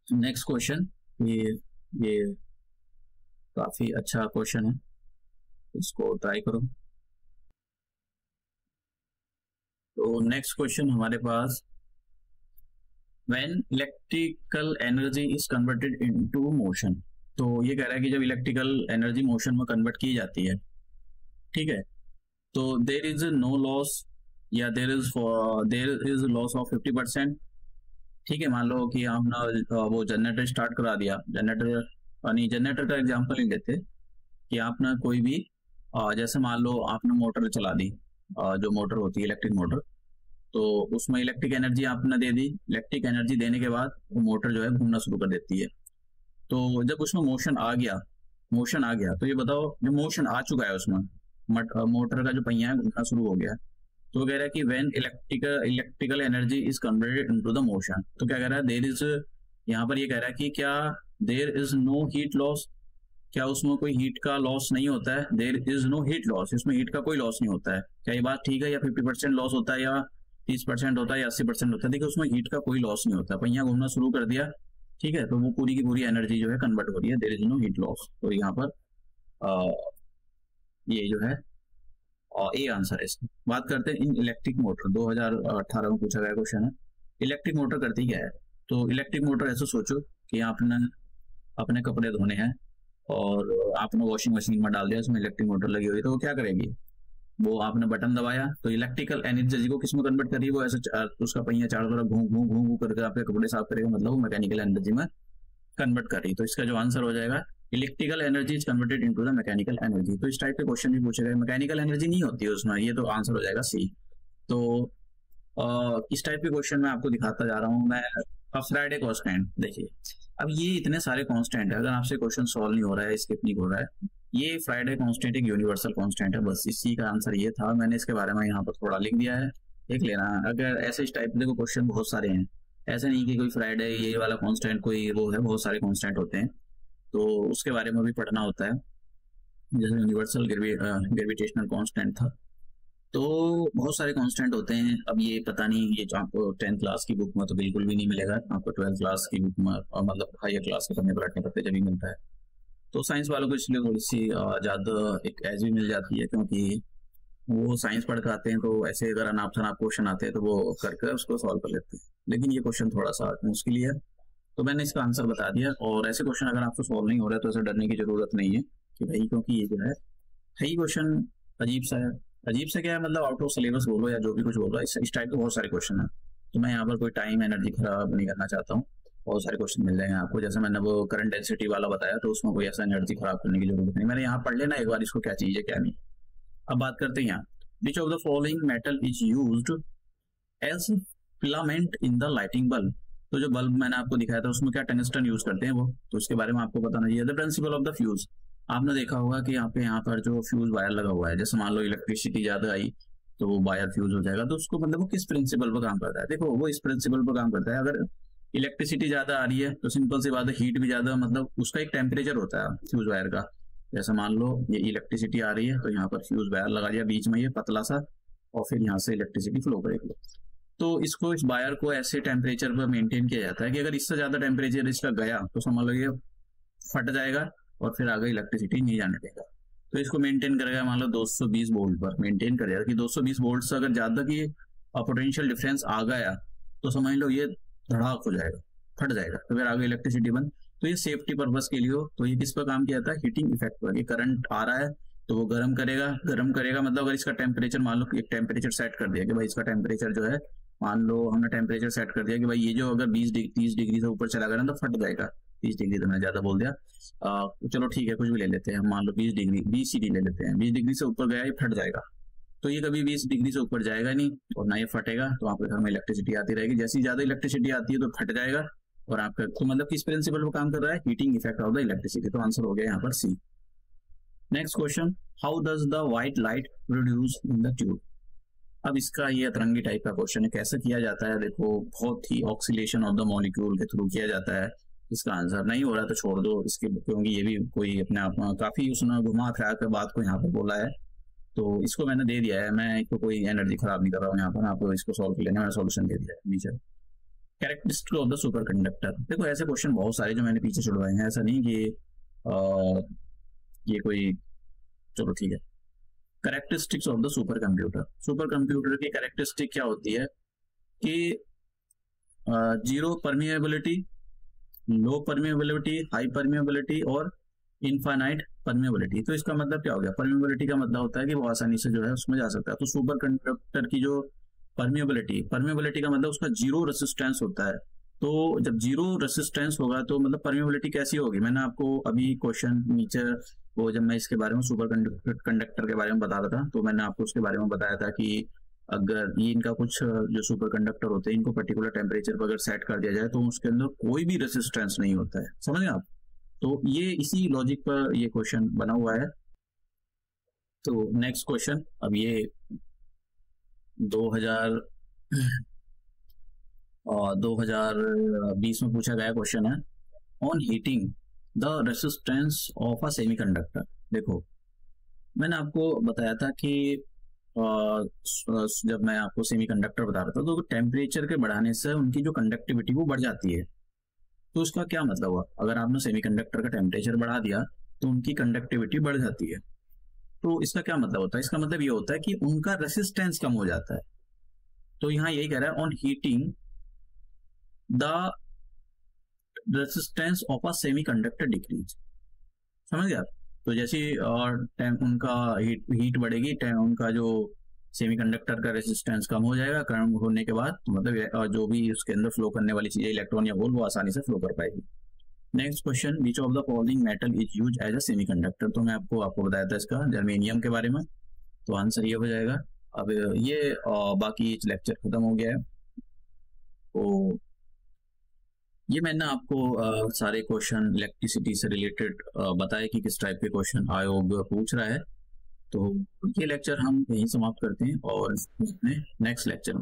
नेक्स्ट क्वेश्चन, ये काफी अच्छा क्वेश्चन है, इसको ट्राई करो। तो नेक्स्ट क्वेश्चन हमारे पास, when electrical energy is converted into motion, तो ये कह रहा है कि जब इलेक्ट्रिकल एनर्जी मोशन में कन्वर्ट की जाती है, ठीक है, तो देर इज नो लॉस या देर इज लॉस ऑफ 50%, ठीक है। मान लो कि आपने वो जनरेटर स्टार्ट करा दिया, जनरेटर का एग्जांपल ही लेते कि आपने कोई भी जैसे मान लो आपने मोटर चला दी, जो मोटर होती है इलेक्ट्रिक मोटर, तो उसमें इलेक्ट्रिक एनर्जी आपने दे दी, इलेक्ट्रिक एनर्जी देने के बाद वो मोटर जो है घूमना शुरू कर देती है। तो जब उसमें मोशन आ गया, तो ये बताओ जो मोशन आ चुका है उसमें, मोटर का जो पहिया है घूमना शुरू हो गया, तो कह रहा है कि when electrical energy is converted into the motion, तो क्या कह रहा है, देयर इज, यहाँ पर ये कह रहा है कि क्या there is no heat loss, क्या उसमें कोई हीट का लॉस नहीं होता है, there is no heat loss, इसमें हीट का कोई लॉस नहीं होता है, क्या ये बात ठीक है, या 50% लॉस होता है, या 30% होता है, या 80% होता है। देखिए उसमें हीट का कोई लॉस नहीं होता, पहिया घूमना शुरू कर दिया, ठीक है, तो वो पूरी की पूरी एनर्जी जो है कन्वर्ट हो रही है, there is no heat loss, तो यहाँ पर ये जो है और ए आंसर है इसका। बात करते हैं इन इलेक्ट्रिक मोटर, 2018 में पूछा गया क्वेश्चन है, इलेक्ट्रिक मोटर करती क्या है। तो इलेक्ट्रिक मोटर ऐसे सोचो कि आपने अपने कपड़े धोने हैं और आपने वॉशिंग मशीन में डाल दिया, उसमें इलेक्ट्रिक मोटर लगी हुई, तो वो क्या करेगी, वो आपने बटन दबाया तो इलेक्ट्रिकल एनर्जी को किसमें कन्वर्ट करेगी, वो ऐसे उसका पहिया चारों तरफ घूम घूम घूम घूम करके आपके कपड़े साफ करेगा, मतलब वो मैकेनिकल एनर्जी में कन्वर्ट कर रही। तो इसका जो आंसर हो जाएगा electrical energy is converted into the mechanical energy. तो इस टाइप के क्वेश्चन भी पूछे गए, मैकेनिकल एनर्जी नहीं होती है उसमें, ये तो आंसर हो जाएगा सी। तो इस टाइप के क्वेश्चन मैं आपको दिखाता जा रहा हूँ मैं। फ्राइडे कांस्टेंट देखिए, अब ये इतने सारे कांस्टेंट है, अगर आपसे क्वेश्चन सॉल्व नहीं हो रहा है, स्किप नहीं हो रहा है, ये फ्राइडे कांस्टेंट एक यूनिवर्सल कांस्टेंट है, बस इसी का आंसर ये था, मैंने इसके बारे में यहाँ पर थोड़ा लिख दिया है, देख लेना। अगर ऐसे इस टाइप देखो क्वेश्चन बहुत सारे हैं, ऐसे नहीं कि कोई फ्राइडे ये वाला कांस्टेंट कोई वो है, बहुत सारे कांस्टेंट होते हैं, तो उसके बारे में भी पढ़ना होता है। जैसे यूनिवर्सल ग्रेविटेशनल कांस्टेंट था, तो बहुत सारे कांस्टेंट होते हैं। अब ये पता नहीं, ये आपको 10th क्लास की बुक में तो बिल्कुल भी नहीं मिलेगा, आपको 12th क्लास की बुक में मतलब हायर क्लास के पढ़ने पलटने पड़ते जब भी मिलता है। तो साइंस वालों को इसलिए थोड़ी सी ज़्यादा एक एज भी मिल जाती है, क्योंकि वो साइंस पढ़ कर आते हैं, तो ऐसे अगर अनाप शनाप क्वेश्चन आते हैं तो वो करके उसको सॉल्व कर लेते हैं, लेकिन ये क्वेश्चन थोड़ा सा मुश्किल है, तो मैंने इसका आंसर बता दिया। और ऐसे क्वेश्चन अगर आपको सॉल्व नहीं हो रहा है तो ऐसे डरने की जरूरत नहीं है कि भाई, क्योंकि ये जो है ही क्वेश्चन अजीब सा है। अजीब से क्या है, मतलब आउट ऑफ सिलेबस बोलो या जो भी कुछ बोलो, इस टाइप के बहुत सारे क्वेश्चन है, तो मैं यहाँ पर कोई टाइम एनर्जी खराब नहीं करना चाहता हूँ, बहुत सारे क्वेश्चन मिल जाएंगे आपको। जैसे मैंने वो करंट डेंसिटी वाला बताया, तो उसमें कोई ऐसा एनर्जी खराब करने की जरूरत नहीं, मैंने यहाँ पढ़ लेना एक बार इसको क्या चीज है क्या नहीं। अब बात करते हैं यहाँ, which of the following metal is used as filament in the lighting bulb. तो जो बल्ब मैंने आपको दिखाया था उसमें क्या टंगस्टन यूज करते हैं वो, तो उसके बारे में आपको बताना चाहिए। The principle of the fuse, आपने देखा होगा कि यहाँ पर जो फ्यूज वायर लगा हुआ है, जैसे मान लो इलेक्ट्रिसिटी ज्यादा आई तो वो वायर फ्यूज हो जाएगा, तो उसको मतलब वो किस प्रिंसिपल पर काम करता है? देखो वो इस प्रिंसिपल पर काम करता है, अगर इलेक्ट्रिसिटी ज्यादा आ रही है तो सिंपल सी बात है हीट भी ज्यादा, मतलब उसका एक टेम्परेचर होता है फ्यूज वायर का। जैसे मान लो ये इलेक्ट्रिसिटी आ रही है तो यहाँ पर फ्यूज वायर लगा दिया बीच में ये पतला सा, और फिर यहाँ से इलेक्ट्रिसिटी फ्लो करेगी। तो इसको इस वायर को ऐसे टेम्परेचर पर मेंटेन किया जाता है कि अगर इससे ज्यादा टेम्परेचर इसका गया तो समझ लो ये फट जाएगा और फिर आगे इलेक्ट्रिसिटी नहीं जाने देगा। तो इसको मेंटेन करेगा मान लो 220 वोल्ट पर मेंटेन करेगा कि 220 वोल्ट से अगर ज्यादा की पोटेंशियल डिफरेंस आ गया तो समझ लो ये धड़ाक हो जाएगा, फट जाएगा, तो फिर आगे इलेक्ट्रिसिटी बंद। तो ये सेफ्टी पर्पज के लिए हो, तो ये किस पर काम किया जाता है? हीटिंग इफेक्ट पर। ये करंट आ रहा है तो वो गर्म करेगा मतलब अगर इसका टेम्परेचर मान लो एक टेम्परेचर सेट कर दिया कि भाई इसका टेम्परेचर जो है, मान लो हमने टेम्परेचर सेट कर दिया कि भाई ये जो अगर 30 डिग्री से ऊपर चला गया ना तो फट जाएगा। 30 डिग्री तो मैंने ज्यादा बोल दिया, चलो ठीक है कुछ भी ले लेते हैं, मान लो 20 डिग्री 20 ले लेते हैं, 20 डिग्री से ऊपर गया ये फट जाएगा। तो ये कभी 20 डिग्री से ऊपर जाएगा नहीं और ना ये फटेगा, तो आपके घर में इलेक्ट्रिसिटी आती रहेगी, जैसी ज्यादा इलेक्ट्रिसिटी आती है तो फट जाएगा और आपका, तो मतलब किस प्रिंसिपल पर काम कर रहा है? Heating effect of the electricity. तो आंसर हो गया यहाँ पर C. Next question, how does the white light produce in the tube. अब इसका ये अतरंगी टाइप का क्वेश्चन है, कैसे किया जाता है? देखो बहुत ही ऑक्सीलेशन ऑफ द मॉलिक्यूल के थ्रू किया जाता है। इसका आंसर नहीं हो रहा तो छोड़ दो इसके, क्योंकि ये भी कोई अपने आप काफी उसने घुमा फिरा कर बात को यहाँ पर बोला है, तो इसको मैंने दे दिया है। मैं इसको कोई एनर्जी खराब नहीं कर रहा हूँ यहाँ पर, आपको इसको सॉल्व कर लेना, मैंने सॉल्यूशन दे दिया है नीचे। Characteristic of the super conductor, देखो ऐसे क्वेश्चन बहुत सारे जो मैंने पीछे छुड़वाए हैं, ऐसा नहीं कि ये कोई, चलो ठीक है। Characteristics of the super computer, super computer की कैरेक्टरिस्टिक क्या होती है कि जीरो परमिएबिलिटी, लो परमिएबिलिटी, हाई परमिएबिलिटी और इनफाइनाइट परमिएबिलिटी। तो इसका मतलब क्या हो गया? परमिएबिलिटी का मतलब होता है कि वो आसानी से जो है उसमें जा सकता है। तो सुपर कंडक्टर की जो परमिएबिलिटी का मतलब उसका जीरो रेसिस्टेंस होता है। तो जब जीरो रेसिस्टेंस होगा तो मतलब परमिएबिलिटी कैसी होगी? मैंने आपको अभी क्वेश्चन नीचे वो जब मैं इसके बारे में सुपर कंडक्टर के बारे में बता रहा था तो मैंने आपको उसके बारे में बताया था कि अगर ये इनका कुछ जो सुपर कंडक्टर होते हैं इनको पर्टिकुलर टेम्परेचर पर अगर सेट कर दिया जाए तो उसके अंदर कोई भी रेसिस्टेंस नहीं होता है, समझे आप? तो ये इसी लॉजिक पर ये क्वेश्चन बना हुआ है। तो नेक्स्ट क्वेश्चन, अब ये 2020 में पूछा गया क्वेश्चन है, on heating the resistance of a semiconductor. देखो मैंने आपको बताया था कि जब मैं आपको सेमीकंडक्टर बता रहा था तो टेम्परेचर के बढ़ाने से उनकी जो कंडक्टिविटी वो बढ़ जाती है। तो उसका क्या मतलब हुआ? अगर आपने सेमीकंडक्टर का टेम्परेचर बढ़ा दिया तो उनकी कंडक्टिविटी बढ़ जाती है। तो इसका क्या मतलब होता है? इसका मतलब ये होता है कि उनका रेसिस्टेंस कम हो जाता है। तो यहाँ यही कह रहा है, on heating the resistance of a semiconductor decrease, समझ गया? तो जैसे उनका हीट बढ़ेगी, उनका जो सेमीकंडक्टर का रेसिस्टेंस कम हो जाएगा, कम होने के बाद तो मतलब जो भी उसके अंदर फ्लो करने वाली चीजें इलेक्ट्रॉन या होल वो आसानी से फ्लो कर पाएगी। Next question, which of the following metal is use as a semiconductor. तो मैं आपको बताया था इसका जर्मेनियम के बारे में, तो आंसर ये हो जाएगा। अब ये बाकी लेक्चर खत्म हो गया है। तो ये मैंने आपको सारे क्वेश्चन इलेक्ट्रिसिटी से रिलेटेड बताया कि किस टाइप के क्वेश्चन आयोग पूछ रहा है। तो ये लेक्चर हम यहीं समाप्त करते हैं और नेक्स्ट लेक्चर